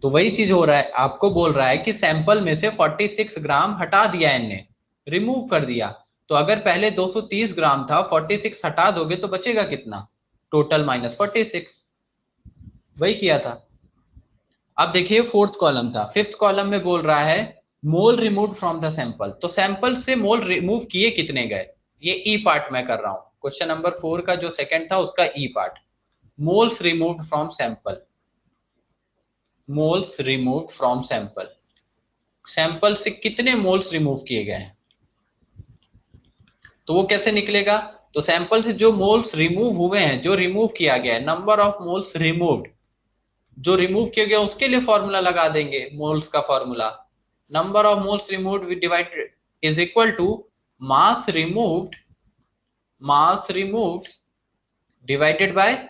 तो वही चीज हो रहा है, आपको बोल रहा है कि सैंपल में से 46 ग्राम हटा दिया इनने, रिमूव कर दिया। तो अगर पहले 230 ग्राम था, 46 हटा दोगे तो बचेगा कितना? Total minus 46। वही किया था। अब देखिए फोर्थ कॉलम था, फिफ्थ कॉलम में बोल रहा है मोल रिमूव फ्रॉम द सैंपल। तो सैंपल से मोल रिमूव किए कितने गए, ये ई पार्ट में कर रहा हूं। क्वेश्चन नंबर 4 का जो सेकंड था उसका E part, moles removed from sample. Moles removed from sample, sample से कितने मोल्स रिमूव किए गए हैं, तो वो कैसे निकलेगा? तो सैंपल से जो मोल्स रिमूव हुए हैं, जो रिमूव किया गया है, नंबर ऑफ मोल्स रिमूव्ड, जो रिमूव किया गया उसके लिए फॉर्मूला लगा देंगे, मोल्स का formula. Number of moles removed with divide is equal to mass removed, mass removed divided by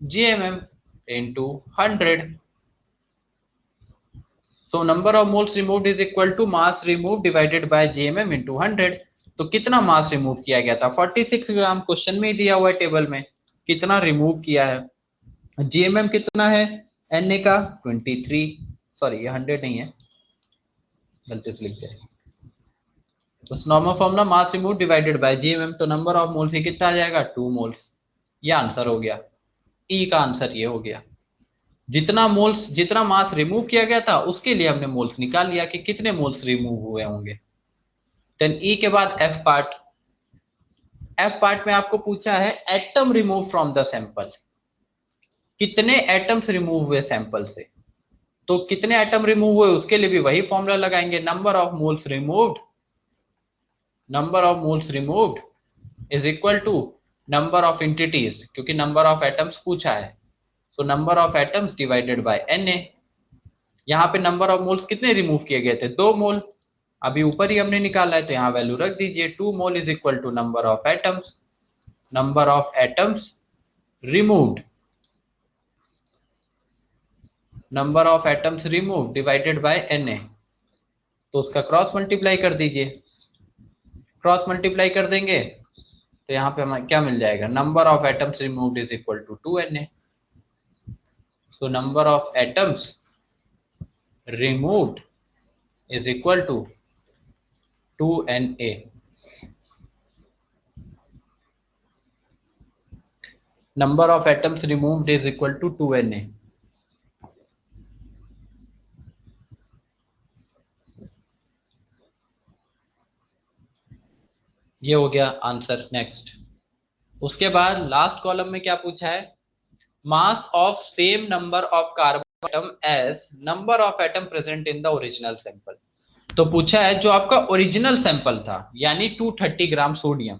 GMM into 100। So number of moles removed is equal to mass remove divided by GMM into 100। तो कितना मास remove किया गया था? 46 ग्राम, question में ही दिया हुआ है table में कितना रिमूव किया है। जीएमएम कितना है एनए का? 23। सॉरी, ये 100 नहीं है, गलती से लिख दिया। तो नॉर्मल फॉर्म ना, मास रिमूव डिवाइडेड बाय जीएमएम, तो नंबर ऑफ मोल्स ही कितना आ जाएगा? 2 मोल्स। ये आंसर हो गया, ई का आंसर ये हो गया। जितना मोल्स, जितना मास रिमूव किया गया था उसके लिए हमने मोल्स निकाल लिया कि कितने मोल्स रिमूव हुए होंगे। देन ई के बाद एफ पार्ट। एफ पार्ट में आपको पूछा है atom remove from the sample, कितने एटम्स रिमूव हुए सैंपल से। तो कितने एटम रिमूव हुए उसके लिए भी वही फॉर्मूला लगाएंगे, number of moles removed, number of moles removed is equal to number of entities, क्योंकि नंबर ऑफ एटम्स पूछा है, so number of atoms divided by Na। यहाँ पे नंबर ऑफ मोल्स कितने रिमूव किए गए थे? 2 मोल। अभी ऊपर ही हमने निकाला है तो यहाँ वैल्यू रख दीजिए, 2 mole is equal to number of atoms, number of atoms removed, number of atoms remove divided by Na। तो उसका क्रॉस मल्टीप्लाई कर दीजिए, क्रॉस मल्टीप्लाई कर देंगे तो यहाँ पे हमें क्या मिल जाएगा? Number of atoms removed is equal to 2Na। So number of atoms removed is equal to 2Na। Number of atoms removed is equal to 2Na। ये हो गया आंसर। नेक्स्ट, उसके बाद लास्ट कॉलम में क्या पूछा है? Mass of same number of carbon atom as number of atom present in the original sample. तो पूछा है जो आपका ओरिजिनल सैंपल था, यानी 230 ग्राम सोडियम,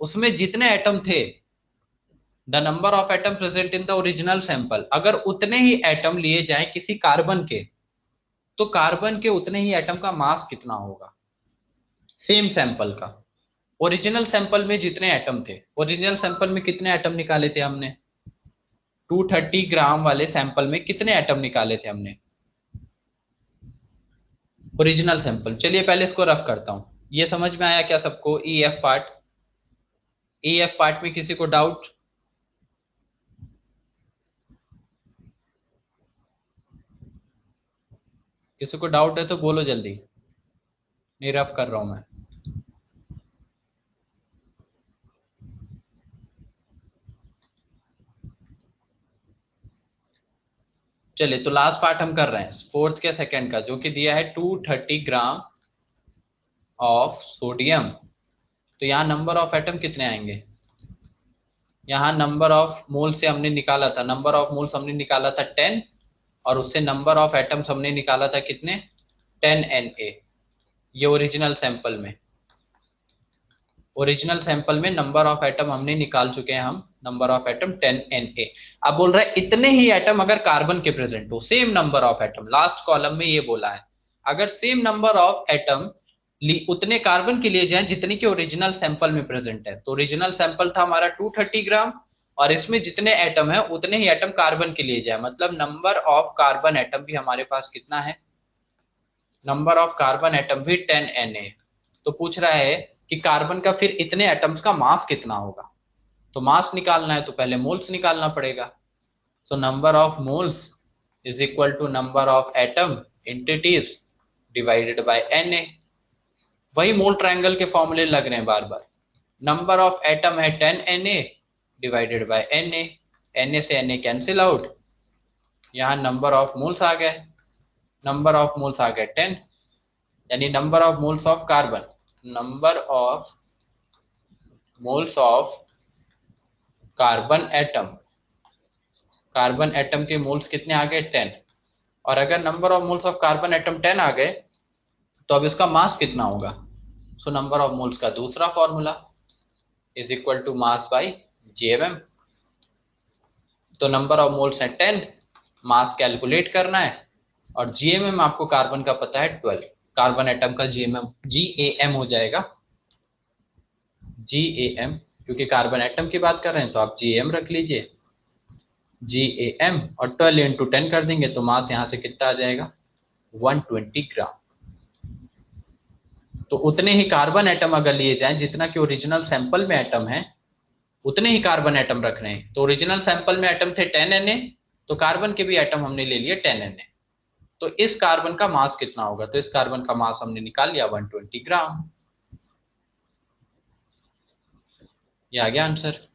उसमें जितने एटम थे, the number of atom present in the original sample, अगर उतने ही एटम लिए जाएं किसी कार्बन के, तो कार्बन के उतने ही एटम का मास कितना होगा सेम सैंपल का। ओरिजिनल सैंपल में जितने एटम थे, ओरिजिनल सैंपल में कितने एटम निकाले थे हमने? 230 ग्राम वाले सैंपल में कितने एटम निकाले थे हमने ओरिजिनल सैंपल? चलिए पहले इसको रफ करता हूं। ये समझ में आया क्या सबको? E F part, E F part में किसी को डाउट? किसी को डाउट है तो बोलो जल्दी, नहीं रफ कर रहा हूं मैं। चलिए तो लास्ट पार्ट हम कर रहे हैं फोर्थ के सेकंड का, जो कि दिया है 230 ग्राम ऑफ सोडियम। तो यहाँ नंबर ऑफ एटम कितने आएंगे? यहाँ नंबर ऑफ मोल से हमने निकाला था, नंबर ऑफ मोल्स हमने निकाला था 10, और उससे नंबर ऑफ एटम्स हमने निकाला था कितने? 10Na। ये ओरिजिनल सैंपल में, ओरिजिनल सैंपल में नंबर ऑफ एटम हमने निकाल चुके हैं हम, नंबर ऑफ एटम 10Na। अब बोल रहा है इतने ही एटम अगर कार्बन के प्रेजेंट हो, same number of atom, last column में ये बोला है, अगर सेम नंबर ऑफ एटम उतने कार्बन के लिए जाए जितने के ओरिजिनल सैंपल में प्रेजेंट है। तो ओरिजिनल सैंपल था हमारा 230 ग्राम, और इसमें जितने एटम है उतने ही एटम कार्बन के लिए जाए, मतलब नंबर ऑफ कार्बन एटम भी हमारे पास कितना है? नंबर ऑफ कार्बन एटम भी 10Na। तो पूछ रहा है कि कार्बन का फिर इतने एटम्स का मास कितना होगा। तो मास निकालना है तो पहले मोल्स निकालना पड़ेगा। So number of moles is equal to number of atom entities divided by Na। वही मोल ट्रायंगल के फॉर्मूले लग रहे हैं बार बार। नंबर ऑफ एटम है 10Na divided by Na, Na से Na कैंसिल आउट, यहाँ नंबर ऑफ मोल्स आ गए, नंबर ऑफ मोल्स आ गए 10, यानी number of moles of carbon, number of moles of carbon atom, carbon atom के मोल्स कितने आ गए? 10। और अगर number of moles of carbon atom 10 आ गए तो अब इसका मास कितना होगा? सो नंबर ऑफ मोल्स का दूसरा formula is equal to mass by GMM. तो नंबर ऑफ मोल्स है 10, मास कैलकुलेट करना है, और जीएमएम आपको कार्बन का पता है 12, कार्बन एटम का जीएमएम जीएएम हो जाएगा, जीएएम, क्योंकि कार्बन एटम की बात कर रहे हैं तो आप जीएम रख लीजिए, जीएएम, और 12 इंटू 10 कर देंगे तो मास यहाँ से कितना आ जाएगा? 120 ग्राम। तो उतने ही कार्बन एटम अगर लिए जाएं जितना कि ओरिजिनल सैंपल में एटम है, उतने ही कार्बन एटम रख रहे हैं। तो ओरिजिनल सैंपल में एटम थे 10Na, तो कार्बन के भी एटम हमने ले लिए 10Na। तो इस कार्बन का मास कितना होगा? तो इस कार्बन का मास हमने निकाल लिया 120 ग्राम। ये आ गया आंसर।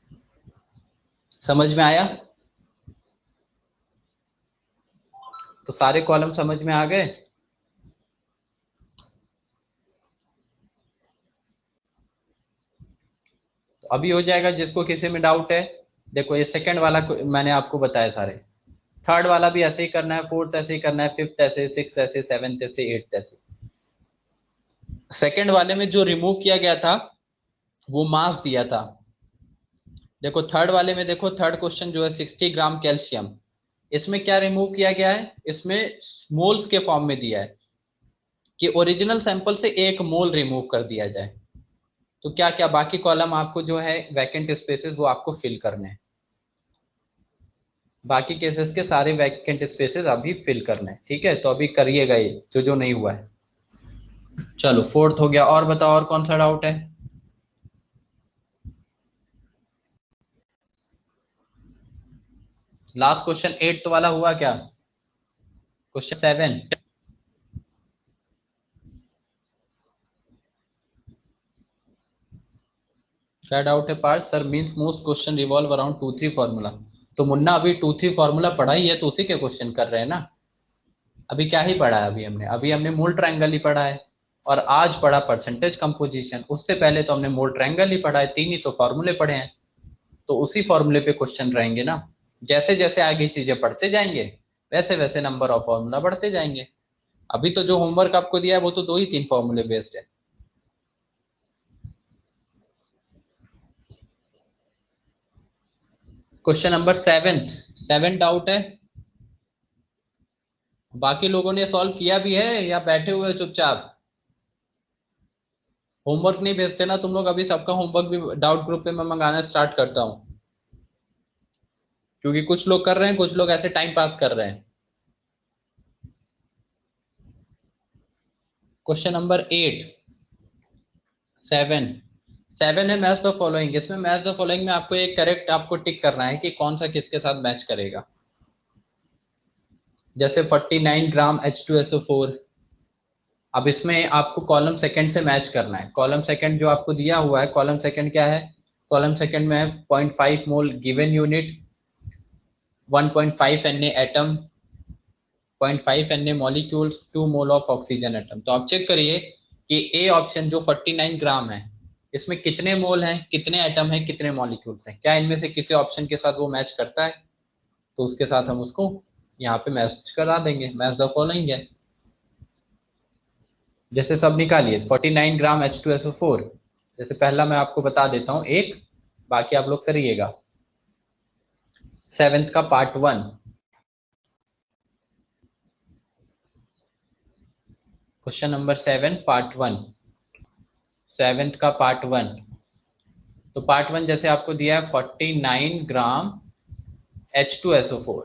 समझ में आया? तो सारे कॉलम समझ में आ गए? तो अभी हो जाएगा। जिसको किसी में डाउट है, देखो ये सेकंड वाला मैंने आपको बताया सारे, थर्ड वाला भी ऐसे ही करना है, फोर्थ ऐसे ही करना है, फिफ्थ ऐसे, सिक्स ऐसे, सेवेंथ ऐसे, एट्थ ऐसे। सेकंड वाले में जो रिमूव किया गया था वो मास दिया था। देखो थर्ड वाले में, देखो थर्ड क्वेश्चन जो है 60 ग्राम कैल्शियम, इसमें क्या रिमूव किया गया है? इसमें मोल्स के फॉर्म में दिया है कि ओरिजिनल सैंपल से 1 मोल रिमूव कर दिया जाए। तो क्या क्या बाकी कॉलम आपको जो है वैकेंट स्पेसेस वो आपको फिल करने हैं, बाकी केसेस के सारे वैकेंट स्पेसेस अभी फिल करने हैं। ठीक है, तो अभी करिएगा ये जो नहीं हुआ है। चलो फोर्थ हो गया, और बताओ और कौन सा डाउट है? लास्ट क्वेश्चन 8th वाला हुआ क्या? क्वेश्चन 7। क्या डाउट है Parth sir? Means most question revolve around 2-3 formula. तो मुन्ना अभी 2-3 फॉर्मूला पढ़ा ही है, तो उसी के क्वेश्चन कर रहे हैं ना। अभी क्या ही पढ़ा है? अभी हमने मूल ट्रायंगल ही पढ़ा है, और आज पढ़ा परसेंटेज कंपोजिशन। उससे पहले तो हमने मूल ट्रायंगल ही पढ़ा है, 3 ही तो फॉर्मूले पढ़े हैं। तो उसी फॉर्मूले पे क्वेश्चन रहेंगे ना। जैसे जैसे आगे चीजें पढ़ते जाएंगे वैसे वैसे नंबर ऑफ फॉर्मूला बढ़ते जाएंगे। अभी तो जो होमवर्क आपको दिया है वो तो 2 ही 3 फॉर्मूले बेस्ड है। क्वेश्चन नंबर 7 डाउट है। बाकी लोगों ने सॉल्व किया भी है या बैठे हुए चुपचाप? होमवर्क नहीं भेजते ना तुम लोग? अभी सबका होमवर्क भी डाउट ग्रुप पे मैं मंगाना स्टार्ट करता हूँ, क्योंकि कुछ लोग कर रहे हैं, कुछ लोग ऐसे टाइम पास कर रहे हैं। क्वेश्चन नंबर 8, 7 है मैच द फॉलोइंग। इसमें मैच द फॉलोइंग में आपको एक करेक्ट आपको टिक करना है कि कौन सा किसके साथ मैच करेगा। जैसे 49 ग्राम H2SO4। अब इसमें आपको कॉलम सेकंड से मैच करना है। कॉलम सेकंड जो आपको दिया हुआ है, कॉलम सेकंड क्या है? कॉलम सेकंड में है 0.5 mole given unit, 1.5 Na atom, 0.5 Na molecules, 2 mole of oxygen atom. तो आप चेक करिए कि ए ऑप्शन जो 49 ग्राम है, इसमें कितने मोल हैं, कितने एटम हैं, कितने मॉलिक्यूल्स हैं, क्या इनमें से किसी ऑप्शन के साथ वो मैच करता है? तो उसके साथ हम उसको यहाँ पे मैच करा देंगे, मैच द फॉलोइंग है। जैसे सब निकालिए 49 ग्राम H2SO4। जैसे पहला मैं आपको बता देता हूँ एक, बाकी आप लोग करिएगा। सेवेंथ का part 1, question number 7 part 1, seventh का पार्ट 1। तो पार्ट 1 जैसे आपको दिया है 49 ग्राम H2SO4,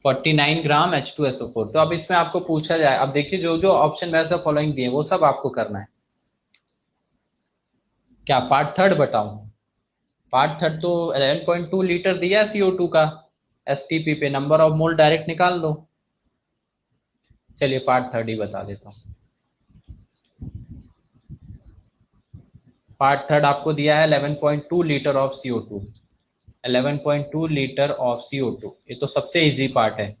49 ग्राम H2SO4। तो अब इसमें आपको पूछा जाए, अब देखिए जो जो ऑप्शन मैच द फॉलोइंग दिए वो सब आपको करना है। क्या पार्ट थर्ड बताऊं? पार्ट थर्ड तो 11.2 लीटर दिया है CO2 का, STP पे नंबर ऑफ मोल डायरेक्ट निकाल लो। चलिए पार्ट थर्ड ही बता देता हूँ। पार्ट थर्ड आपको दिया है 11.2 litre of CO2, 11.2 litre of CO2, ये तो सबसे इजी पार्ट है।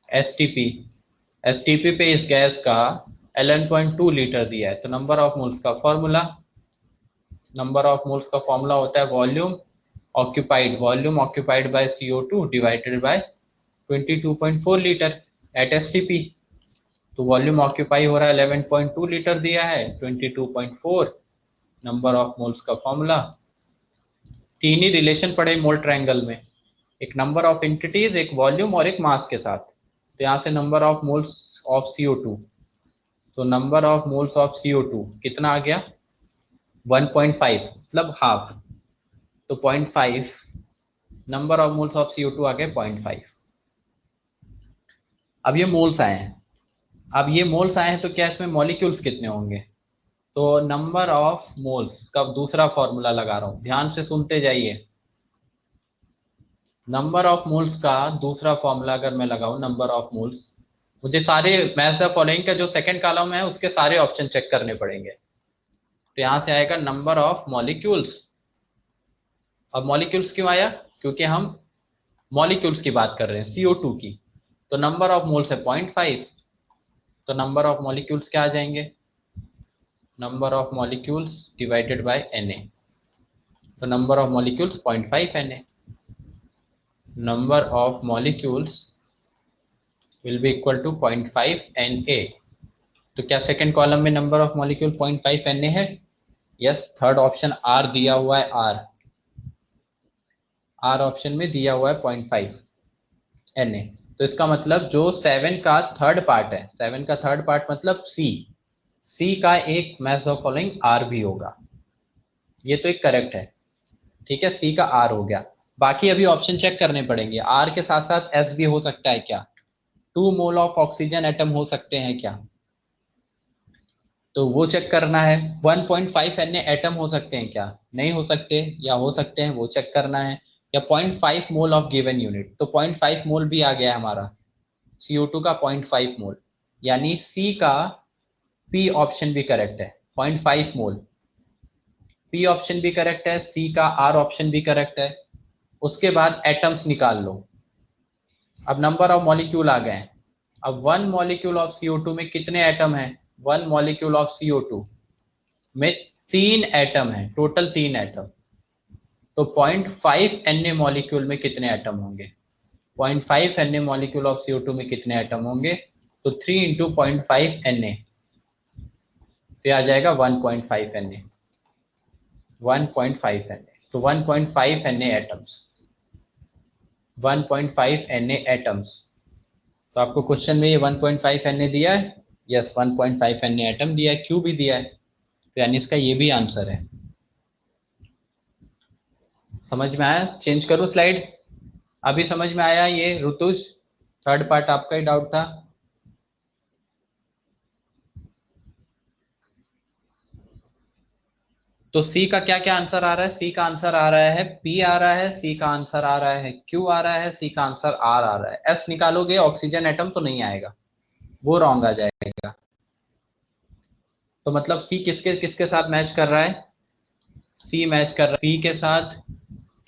STP, STP पे इस गैस का 11.2 लीटर दिया है, तो नंबर ऑफ मोल्स का फॉर्मूला, नंबर ऑफ मोल्स का फॉर्मूला होता है volume occupied by CO2 divided by 22.4 litre at STP। तो वॉल्यूम ऑक्यूपाई हो रहा है 11.2 लीटर दिया है, 22.4 नंबर ऑफ मोल्स का फॉर्मूला। तीन ही रिलेशन पड़े मोल ट्रायंगल में, एक नंबर ऑफ एंटिटीज, एक वॉल्यूम और एक मास के साथ। तो यहाँ से number of moles of CO2, तो number of moles of CO2 कितना आ गया? 1.5, मतलब हाफ। तो 0.5, number of moles of CO2 आ गए 0.5। अब ये मोल्स आए हैं, अब ये मोल्स आए हैं तो क्या इसमें मॉलिक्यूल्स कितने होंगे? तो नंबर ऑफ मोल्स का दूसरा फॉर्मूला लगा रहा हूं, ध्यान से सुनते जाइए। नंबर ऑफ मोल्स का दूसरा फॉर्मूला अगर मैं लगाऊं, नंबर ऑफ मोल्स, मुझे सारे मैच द फॉलोइंग का जो सेकंड कॉलम है उसके सारे ऑप्शन चेक करने पड़ेंगे। तो यहां से आएगा नंबर ऑफ मॉलिक्यूल्स। अब मॉलिक्यूल्स क्यों आया? क्योंकि हम मॉलिक्यूल्स की बात कर रहे हैं, CO2 की। तो नंबर ऑफ मोल्स है 0.5, तो नंबर ऑफ मॉलिक्यूल्स क्या आ जाएंगे? Number of molecules divided by Na। तो number of molecules 0.5 Na, number of molecules will be equal to 0.5 Na। तो क्या सेकंड कॉलम में नंबर ऑफ मॉलिक्यूल 0.5 Na है? यस, थर्ड ऑप्शन आर दिया हुआ है, आर ऑप्शन में दिया हुआ है 0.5 Na। तो इसका मतलब जो 7 का थर्ड पार्ट है, 7 का थर्ड पार्ट मतलब सी का एक मैच ऑफ फॉलोइंग आर भी होगा। ये तो एक करेक्ट है, ठीक है, सी का आर हो गया। बाकी अभी ऑप्शन चेक करने पड़ेंगे, आर के साथ साथ एस भी हो सकता है क्या? 2 मोल ऑफ ऑक्सीजन एटम हो सकते हैं क्या? तो वो चेक करना है। 1.5 Na एटम हो सकते हैं क्या? नहीं हो सकते, या हो सकते हैं, वो चेक करना है। या 0.5 मोल ऑफ गिवन यूनिट, तो 0.5 मोल भी आ गया हमारा, CO2 का 0.5 मोल, यानी सी का पी ऑप्शन भी करेक्ट है, 0.5 मोल। पी ऑप्शन भी करेक्ट है, सी का आर ऑप्शन भी करेक्ट है। उसके बाद एटम्स निकाल लो। अब नंबर ऑफ मॉलिक्यूल आ गए। अब 1 मॉलिक्यूल ऑफ CO2 में कितने एटम हैं? 1 मॉलिक्यूल ऑफ CO2 में 3 एटम है, टोटल 3 एटम। तो 0.5 Na मॉलिक्यूल में कितने एटम होंगे? 0.5 Na मॉलिक्यूल ऑफ CO2 में कितने एटम होंगे? तो 3 इंटू 0.5 Na, तो आ जाएगा 1.5 Na, 1.5 Na। तो 1.5 Na एटम्स, 1.5 Na एटम्स। तो आपको क्वेश्चन में ये 1.5 Na दिया है, यस 1.5 Na एटम दिया है, क्यू भी दिया है, तो यानी इसका ये भी आंसर है। समझ में आया? चेंज करूं स्लाइड? अभी समझ में आया ये ऋतुज? थर्ड पार्ट आपका ही डाउट था। तो सी का क्या क्या आंसर आ रहा है? सी का आंसर आ रहा है पी आ रहा है, सी का आंसर आ रहा है क्यू आ रहा है, सी का आंसर आर आ रहा है। एस निकालोगे ऑक्सीजन एटम तो नहीं आएगा, वो रॉन्ग आ जाएगा। तो मतलब सी किसके किसके साथ मैच कर रहा है? सी मैच कर रहा है पी के साथ,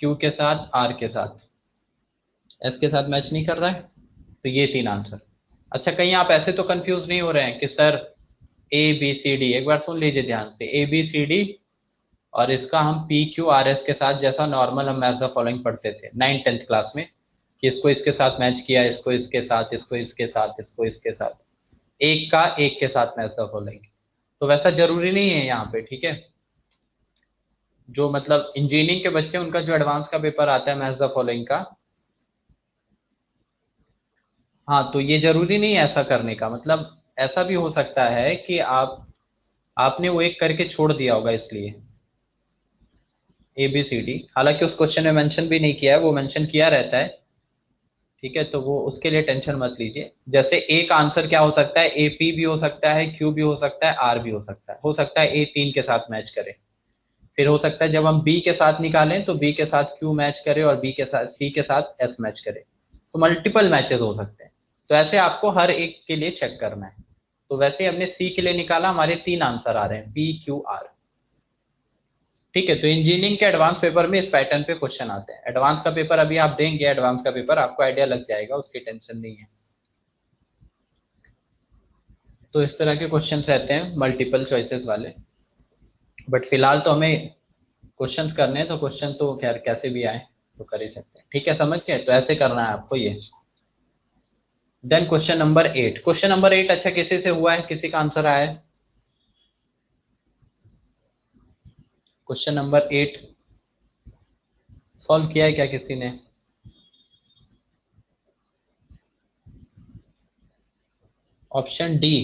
क्यू के साथ, आर के साथ। एस के साथ मैच नहीं कर रहा है। तो ये तीन आंसर। अच्छा, कहीं आप ऐसे तो कंफ्यूज नहीं हो रहे हैं कि sir A B C D? एक बार सुन लीजिए ध्यान से, ए बी सी डी और इसका हम पी क्यू आर एस के साथ, जैसा नॉर्मल हम मैच द फॉलोइंग पढ़ते थे 9th 10th क्लास में, कि इसको इसके साथ मैच किया, इसको इसके साथ, इसको इसके साथ, इसको इसके साथ, एक का एक के साथ मैच द फॉलोइंग। तो वैसा जरूरी नहीं है यहाँ पे, ठीक है? जो मतलब इंजीनियरिंग के बच्चे, उनका जो एडवांस का पेपर आता है मैच द फॉलोइंग का, हाँ, तो ये जरूरी नहीं है ऐसा करने का। मतलब ऐसा भी हो सकता है कि आपने वो एक करके छोड़ दिया होगा, इसलिए ए बी सी डी। हालांकि उस क्वेश्चन में मेंशन भी नहीं किया है, वो मेंशन किया रहता है, ठीक है? तो वो उसके लिए टेंशन मत लीजिए। जैसे ए का आंसर क्या हो सकता है? ए पी भी हो सकता है, क्यू भी हो सकता है, आर भी हो सकता है ए तीन के साथ मैच करे। फिर हो सकता है जब हम बी के साथ निकालें तो बी के साथ क्यू मैच करे और बी के साथ सी के साथ एस मैच करे। तो मल्टीपल मैचेस हो सकते हैं। तो ऐसे आपको हर एक के लिए चेक करना है। तो वैसे हमने सी के लिए निकाला, हमारे तीन आंसर आ रहे हैं, पी क्यू आर। ठीक है? तो इंजीनियरिंग के एडवांस पेपर में इस पैटर्न पे क्वेश्चन आते हैं। एडवांस का पेपर अभी आप देंगे, एडवांस का पेपर आपको आइडिया लग जाएगा, उसकी टेंशन नहीं है। तो इस तरह के क्वेश्चन रहते हैं मल्टीपल चॉइसेस वाले। बट फिलहाल तो हमें क्वेश्चंस करने हैं, तो क्वेश्चन तो खैर कैसे भी आए तो कर ही सकते हैं। ठीक है, समझ गए? तो ऐसे करना है आपको ये। Then question number 8, question number 8 अच्छा किसी से हुआ है? किसी का आंसर आया है? क्वेश्चन नंबर 8 सॉल्व किया है क्या किसी ने? Option D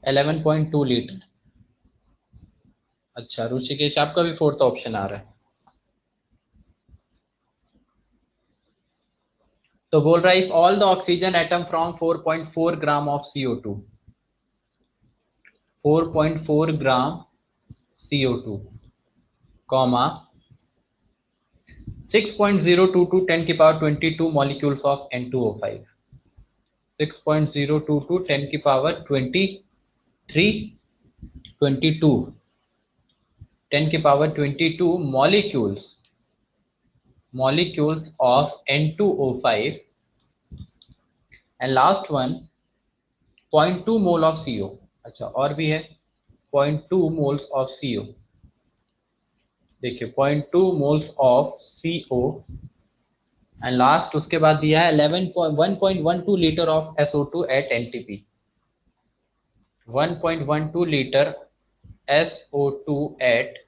11.2 litre. अच्छा ऋषिकेश, आपका भी फोर्थ ऑप्शन आ रहा है। तो बोल रहा है if all the oxygen atom from 4.4 gram of CO2, 4.4 gram CO2, comma 6.022 10 की पावर 22 मॉलिक्यूल्स ऑफ N2O5, 6.022 10 की पावर 23 22 10 की power 22 molecules of N2O5 and last one 0.2 mole of CO। अच्छा और भी है 0.2 मोल्स ऑफ CO। देखिए 0.2 moles of CO and last उसके बाद दिया है 1.12 litre of SO2 at NTP, 1.12 litre SO2 at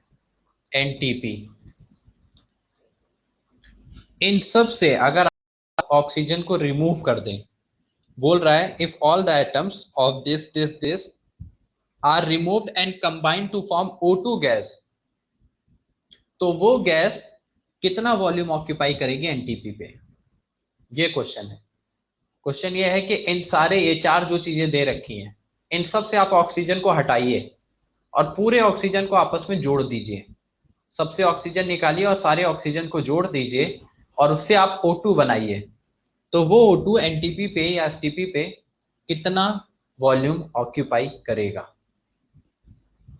NTP। इन सब से अगर आप ऑक्सीजन को रिमूव कर दें, बोल रहा है if all the atoms of this are removed and combined to form O2 gas, तो वो गैस कितना वॉल्यूम ऑक्यूपाई करेगी एनटीपी पे? ये क्वेश्चन है। क्वेश्चन ये है कि इन सारे ये चार जो चीजें दे रखी हैं, इन सब से आप ऑक्सीजन को हटाइए और पूरे ऑक्सीजन को आपस में जोड़ दीजिए। सबसे ऑक्सीजन निकालिए और सारे ऑक्सीजन को जोड़ दीजिए और उससे आप O2 बनाइए। तो वो O2 एनटीपी पे या एसटीपी पे कितना वॉल्यूम ऑक्यूपाई करेगा?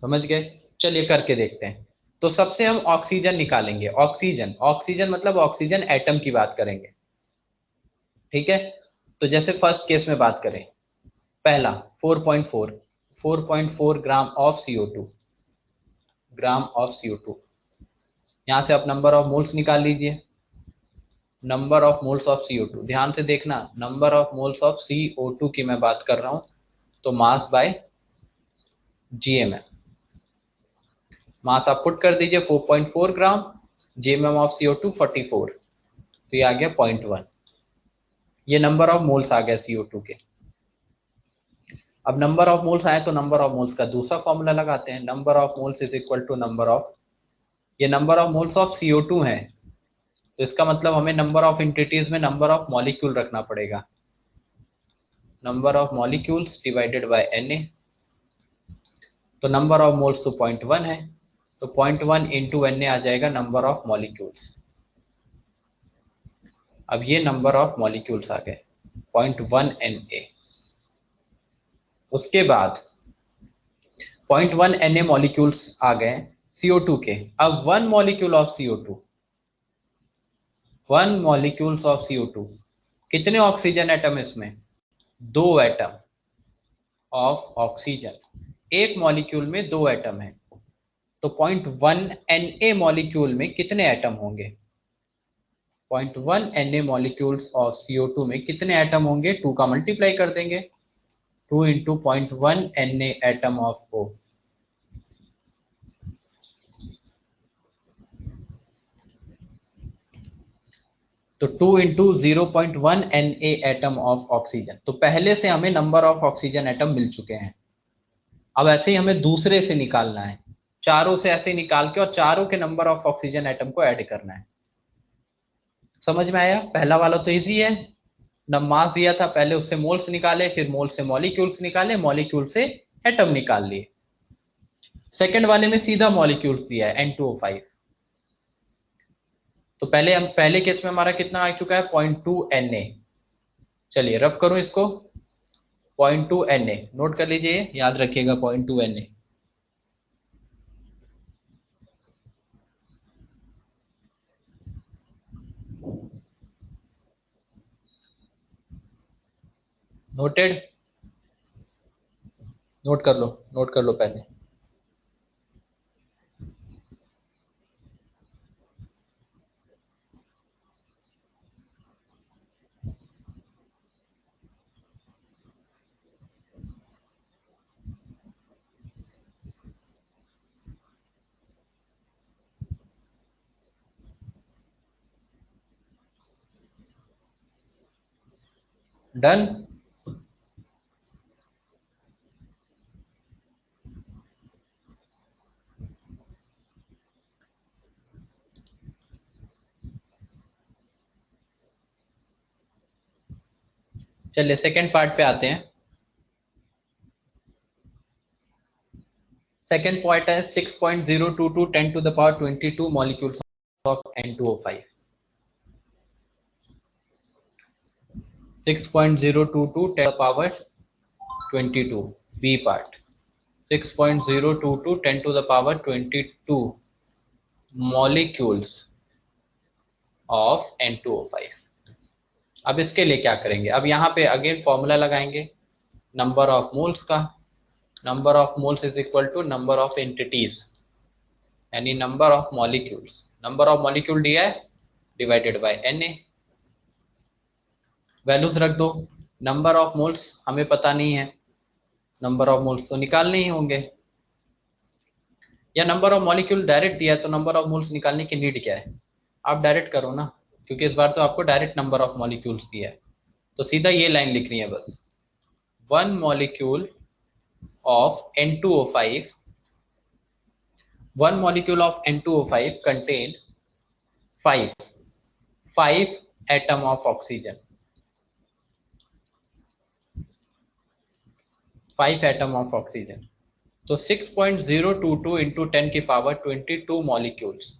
समझ गए? चलिए करके देखते हैं। तो सबसे हम ऑक्सीजन निकालेंगे। ऑक्सीजन, ऑक्सीजन मतलब ऑक्सीजन एटम की बात करेंगे, ठीक है? तो जैसे फर्स्ट केस में बात करें, पहला 4.4 gram of CO2, gram of CO2। यहां से आप नंबर ऑफ मोल्स निकाल लीजिए। Number of moles of CO2, ध्यान से देखना, number of moles of CO2 की मैं बात कर रहा हूं। तो मास बाय GMM, मास आप पुट कर दीजिए 4.4 ग्राम, GMM ऑफ CO2 44, तो ये आ गया 0.1। ये नंबर ऑफ मोल्स आ गया CO2 के। अब नंबर ऑफ मोल्स आए तो नंबर ऑफ मोल्स का दूसरा फॉर्मूला लगाते हैं, number of moles is equal to number of, ये number of moles of CO2 है, तो इसका मतलब हमें नंबर ऑफ एंटिटीज में नंबर ऑफ मॉलिक्यूल रखना पड़ेगा। Number of molecules divided by Na। तो नंबर ऑफ मोल्स तो 0.1 है, तो 0.1 इंटू एन आ जाएगा नंबर ऑफ मॉलिक्यूल्स। अब ये नंबर ऑफ मॉलिक्यूल्स आ गए 0.1 Na। उसके बाद 0.1 Na मॉलिक्यूल्स आ गए CO2 के। अब 1 molecule of CO2, 1 molecules of CO2 कितने ऑक्सीजन एटम इसमें? 2 एटम ऑफ ऑक्सीजन। एक मॉलिक्यूल में 2 एटम है, तो 0.1 Na मॉलिक्यूल में कितने एटम होंगे? 0.1 Na मॉलिक्यूल्स ऑफ CO2 में कितने एटम होंगे? 2 का मल्टीप्लाई कर देंगे, 2 into 0.1 Na atom of O। तो 2 into 0.1 Na atom of oxygen. तो पहले से हमें नंबर ऑफ ऑक्सीजन एटम मिल चुके हैं। अब ऐसे ही हमें दूसरे से निकालना है, चारों से ऐसे निकाल के और चारों के नंबर ऑफ ऑक्सीजन एटम को ऐड करना है। समझ में आया? पहला वाला तो इजी है, मास दिया था, पहले उससे मोल्स निकाले, फिर मोल से मॉलिक्यूल्स निकाले, मॉलिक्यूल से एटम निकाल लिए। सेकंड वाले में सीधा मॉलिक्यूल्स दिया है N2O5। तो पहले केस में हमारा कितना आ चुका है? 0.2 Na। चलिए रब करूं इसको, 0.2 Na नोट कर लीजिए, याद रखिएगा 0.2 Na। नोटेड? नोट कर लो, नोट कर लो पहले। डन? चलिए सेकंड पार्ट पे आते हैं। सेकंड पॉइंट है 6.022 10 to the power 22 molecules of N2O5। 6.022 10 to the power 22 B part. 6.022 10 to the power 22 molecules of N2O5। अब इसके लिए क्या करेंगे? अब यहाँ पे अगेन फॉर्मूला लगाएंगे नंबर ऑफ मोल्स का। Number of moles is equal to number of entities, यानी number of molecules. Number of molecule दिया है डिवाइडेड बाय Na। वैल्यूज रख दो। नंबर ऑफ मोल्स हमें पता नहीं है, नंबर ऑफ मोल्स तो निकालने ही होंगे, या नंबर ऑफ मॉलिक्यूल डायरेक्ट दिया है तो नंबर ऑफ मोल्स निकालने की नीड क्या है? आप डायरेक्ट करो ना, क्योंकि इस बार तो आपको डायरेक्ट नंबर ऑफ मॉलिक्यूल्स दिया है। तो सीधा ये लाइन लिखनी है बस, 1 molecule of N2O5, 1 molecule of N2O5 contain 5 atom of oxygen, 5 atom of oxygen। तो 6.022 इंटू 10 की पावर 22 मॉलिक्यूल्स।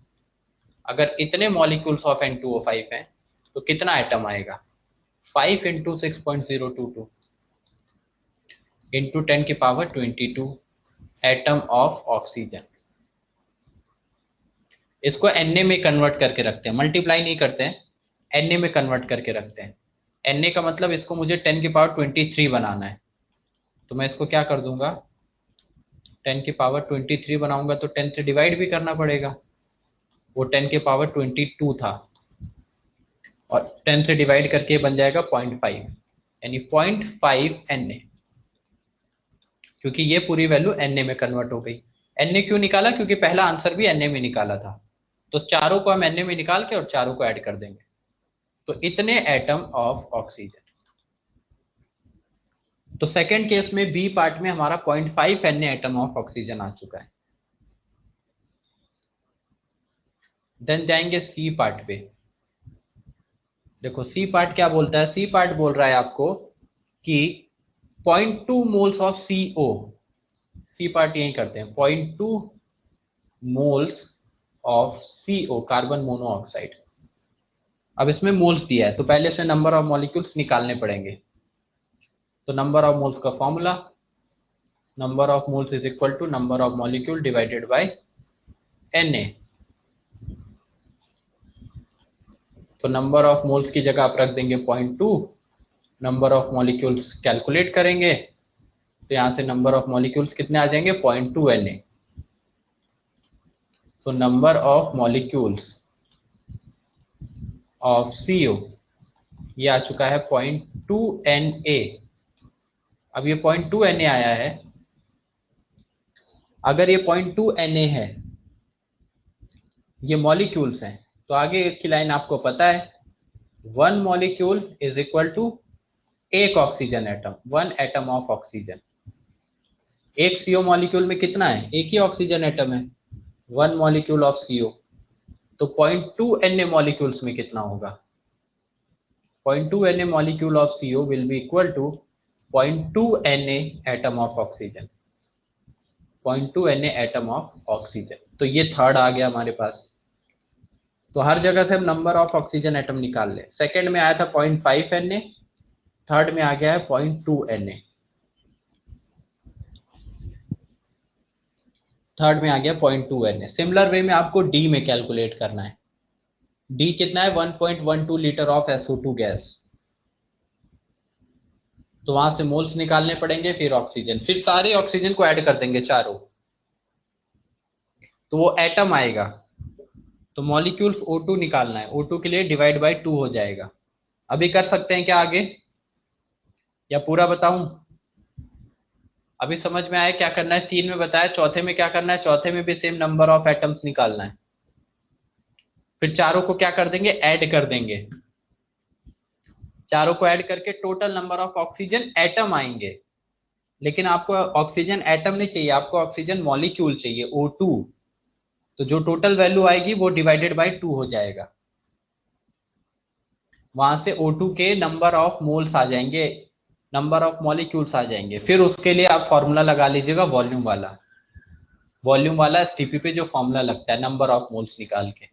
अगर इतने मॉलिक्यूल्स ऑफ N2O5 हैं तो कितना एटम आएगा? 5 इंटू 6.022 इंटू 10 की पावर 22 एटम ऑफ ऑक्सीजन। इसको Na में कन्वर्ट करके रखते हैं, मल्टीप्लाई नहीं करते हैं, Na में कन्वर्ट करके रखते हैं। Na का मतलब इसको मुझे 10 की पावर 23 बनाना है, तो मैं इसको क्या कर दूंगा, 10 की पावर 23 बनाऊंगा तो 10 से डिवाइड भी करना पड़ेगा। वो 10 की पावर 22 था और 10 से डिवाइड करके बन जाएगा 0.5, यानी 0.5 Na। क्योंकि ये पूरी वैल्यू Na में कन्वर्ट हो गई। Na क्यों निकाला? क्योंकि पहला आंसर भी Na में निकाला था, तो चारों को हम Na में निकाल के और चारों को ऐड कर देंगे, तो इतने एटम ऑफ ऑक्सीजन। तो सेकेंड केस में बी पार्ट में हमारा 0.5 Na एटम ऑफ ऑक्सीजन आ चुका है। देन जाएंगे सी पार्ट पे। देखो सी पार्ट क्या बोलता है? सी पार्ट बोल रहा है आपको कि 0.2 moles of CO। C part यही करते हैं, 0.2 moles of CO carbon monoxide. अब इसमें मोल्स दिया है तो पहले से नंबर ऑफ मॉलिक्यूल्स निकालने पड़ेंगे। तो नंबर ऑफ मोल्स का formula, number of moles is equal to number of molecule divided by Na। तो नंबर ऑफ मोल्स की जगह आप रख देंगे 0.2, नंबर ऑफ मॉलिक्यूल्स कैलकुलेट करेंगे तो यहां से नंबर ऑफ मॉलिक्यूल्स कितने आ जाएंगे 0.2 Na। So number of molecules of CO ये आ चुका है 0.2 Na। अब ये 0.2 Na आया है, अगर ये 0.2 Na है, ये मॉलिक्यूल्स हैं, तो आगे की लाइन आपको पता है, 1 मॉलिक्यूल इज इक्वल टू एक oxygen atom, 1 atom of oxygen. एक CO मॉलिक्यूल में कितना है, एक ही ऑक्सीजन एटम है, 1 मॉलिक्यूल ऑफ CO। तो 0.2 Na मॉलिक्यूल्स में कितना होगा, 0.2 Na molecule of CO will be equal to 0.2 Na atom of oxygen, 0.2 Na atom of oxygen. तो ये थर्ड आ गया हमारे पास। तो हर जगह से हम नंबर ऑफ ऑक्सीजन एटम निकाल ले। सेकंड में आया था 0.5 Na, थर्ड में आ गया है 0.2 Na, थर्ड में आ गया 0.2 Na। सिमिलर वे में आपको डी में कैलकुलेट करना है। डी कितना है, 1.12 लीटर ऑफ SO2 गैस। तो वहां से मोल्स निकालने पड़ेंगे, फिर ऑक्सीजन, फिर सारे ऑक्सीजन को ऐड कर देंगे चारों, तो वो एटम आएगा। तो मॉलिक्यूल्स O2 निकालना है, O2 के लिए डिवाइड बाय 2 हो जाएगा। अभी कर सकते हैं क्या आगे, या पूरा बताऊं? अभी समझ में आया क्या करना है? 3 में बताया, चौथे में क्या करना है? चौथे में भी सेम नंबर ऑफ एटम्स निकालना है, फिर चारों को क्या कर देंगे, ऐड कर देंगे। चारों को ऐड करके total number of oxygen atom आएंगे। लेकिन आपको ऑक्सीजन एटम नहीं चाहिए, आपको ऑक्सीजन मॉलिक्यूल चाहिए, O2। तो जो टोटल वैल्यू आएगी वो डिवाइडेड बाय 2 हो जाएगा। वहां से O2 के नंबर ऑफ मोल्स आ जाएंगे, नंबर ऑफ मॉलिक्यूल्स आ जाएंगे। फिर उसके लिए आप फॉर्मूला लगा लीजिएगा वॉल्यूम वाला, वॉल्यूम वाला STP पे जो फॉर्मूला लगता है नंबर ऑफ मोल्स निकाल के।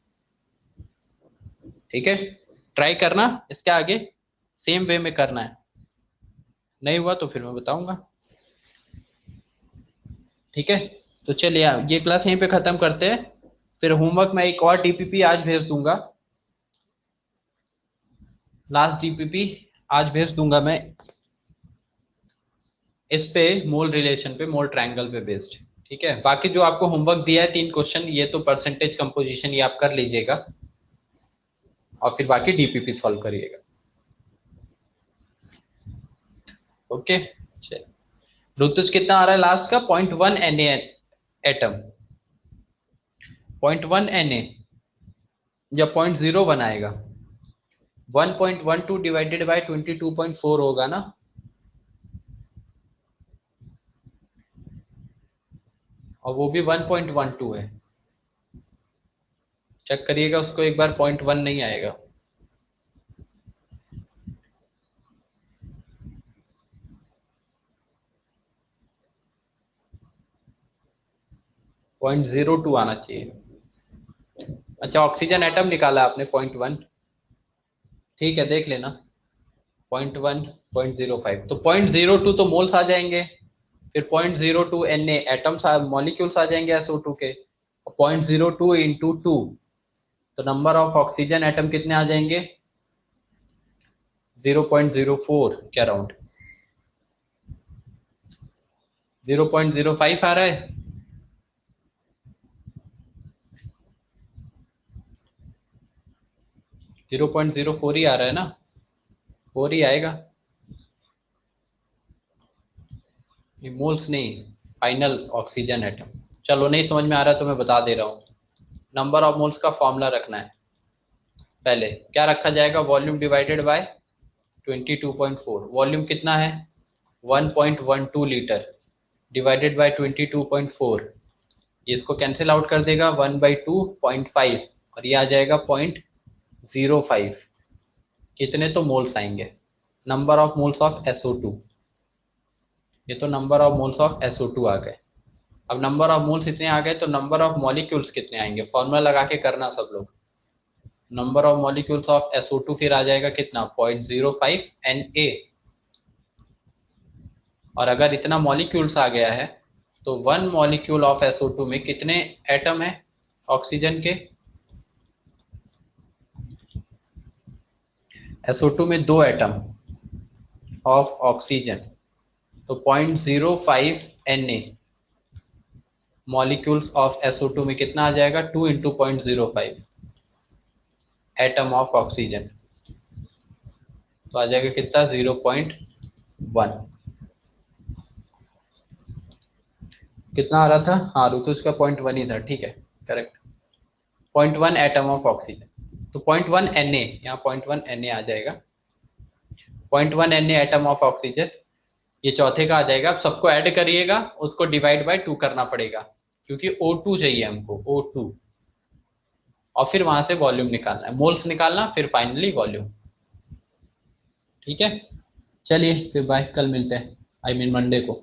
ठीक है, ट्राई करना, इसके आगे सेम वे में करना है, नहीं हुआ तो फिर मैं बताऊंगा। ठीक है, तो चलिए ये क्लास यहीं पे खत्म करते हैं। फिर होमवर्क में एक और DPP आज भेज दूंगा, लास्ट DPP आज भेज दूंगा मैं, इस पे मोल रिलेशन पे, मोल ट्रायंगल पे बेस्ड। ठीक है, बाकी जो आपको होमवर्क दिया है 3 क्वेश्चन, ये तो परसेंटेज कंपोजिशन ये आप कर लीजिएगा, और फिर बाकी DPP सॉल्व करिएगा। ओके, चलिए। ऋतुज कितना आ रहा है लास्ट का, 0.1 Na एटम, 0.1 Na या 0.01 आएगा, 1.12 डिवाइडेड बाय 22.4 होगा ना, और वो भी 1.12 है। चेक करिएगा उसको एक बार, 0.1 नहीं आएगा। पॉइंट 0.02 आना चाहिए। अच्छा, ऑक्सीजन एटम निकाला आपने 0.1, ठीक है देख लेना, 0.1, 0.05, तो 0.02 तो मोल्स आ जाएंगे, फिर 0.02 Na एटम्स मॉलिक्यूल्स आ जाएंगे SO2 के, 0.02 इंटू 2, तो नंबर ऑफ ऑक्सीजन एटम कितने आ जाएंगे, 0.04 के अराउंड, 0.05 आ रहा है। जीरो 0.04 ही आ रहा है ना, 4 ही आएगा, ये मोल्स नहीं, फाइनल ऑक्सीजन एटम। चलो नहीं समझ में आ रहा है तो मैं बता दे रहा हूँ, नंबर ऑफ मोल्स का फॉर्मूला रखना है। पहले क्या रखा जाएगा, वॉल्यूम डिवाइडेड बाय 22.4, वॉल्यूम कितना है 1.12 लीटर, डिवाइडेड बाय 22.4, इसको कैंसिल आउट कर देगा 1/2 0.5, और ये आ जाएगा 0.05। कितने तो मोल्स आएंगे, number of moles of SO2, ये तो number of moles of SO2 आ गए। अब नंबर ऑफ मोल्स इतने आ गए तो नंबर ऑफ मॉलिक्यूल्स कितने आएंगे, फॉर्मूला लगा के करना सब लोग। Number of molecules of SO2 फिर आ जाएगा कितना, 0.05 Na। और अगर इतना मॉलिक्यूल्स आ गया है तो 1 मॉलिक्यूल ऑफ SO2 में कितने एटम है ऑक्सीजन के, SO2 में 2 एटम ऑफ ऑक्सीजन, तो 0.05 Na मॉलिक्यूल्स ऑफ SO2 में कितना आ जाएगा, 2 इंटू 0.05 एटम ऑफ ऑक्सीजन, तो आ जाएगा कितना 0.1। कितना आ रहा था, हाँ ऋतुज का 0.1 ही था, ठीक है करेक्ट, 0.1 एटम ऑफ ऑक्सीजन, तो 0.1 Na, यहाँ 0.1 Na आ जाएगा, 0.1 Na एटम ऑफ ऑक्सीजन, ये चौथे का आ जाएगा। अब सबको ऐड करिएगा, उसको डिवाइड बाय 2 करना पड़ेगा क्योंकि O2 चाहिए हमको, O2, और फिर वहां से वॉल्यूम निकालना है, मोल्स निकालना, फिर फाइनली वॉल्यूम। ठीक है, चलिए फिर बाय, कल मिलते हैं, आई मीन मंडे को।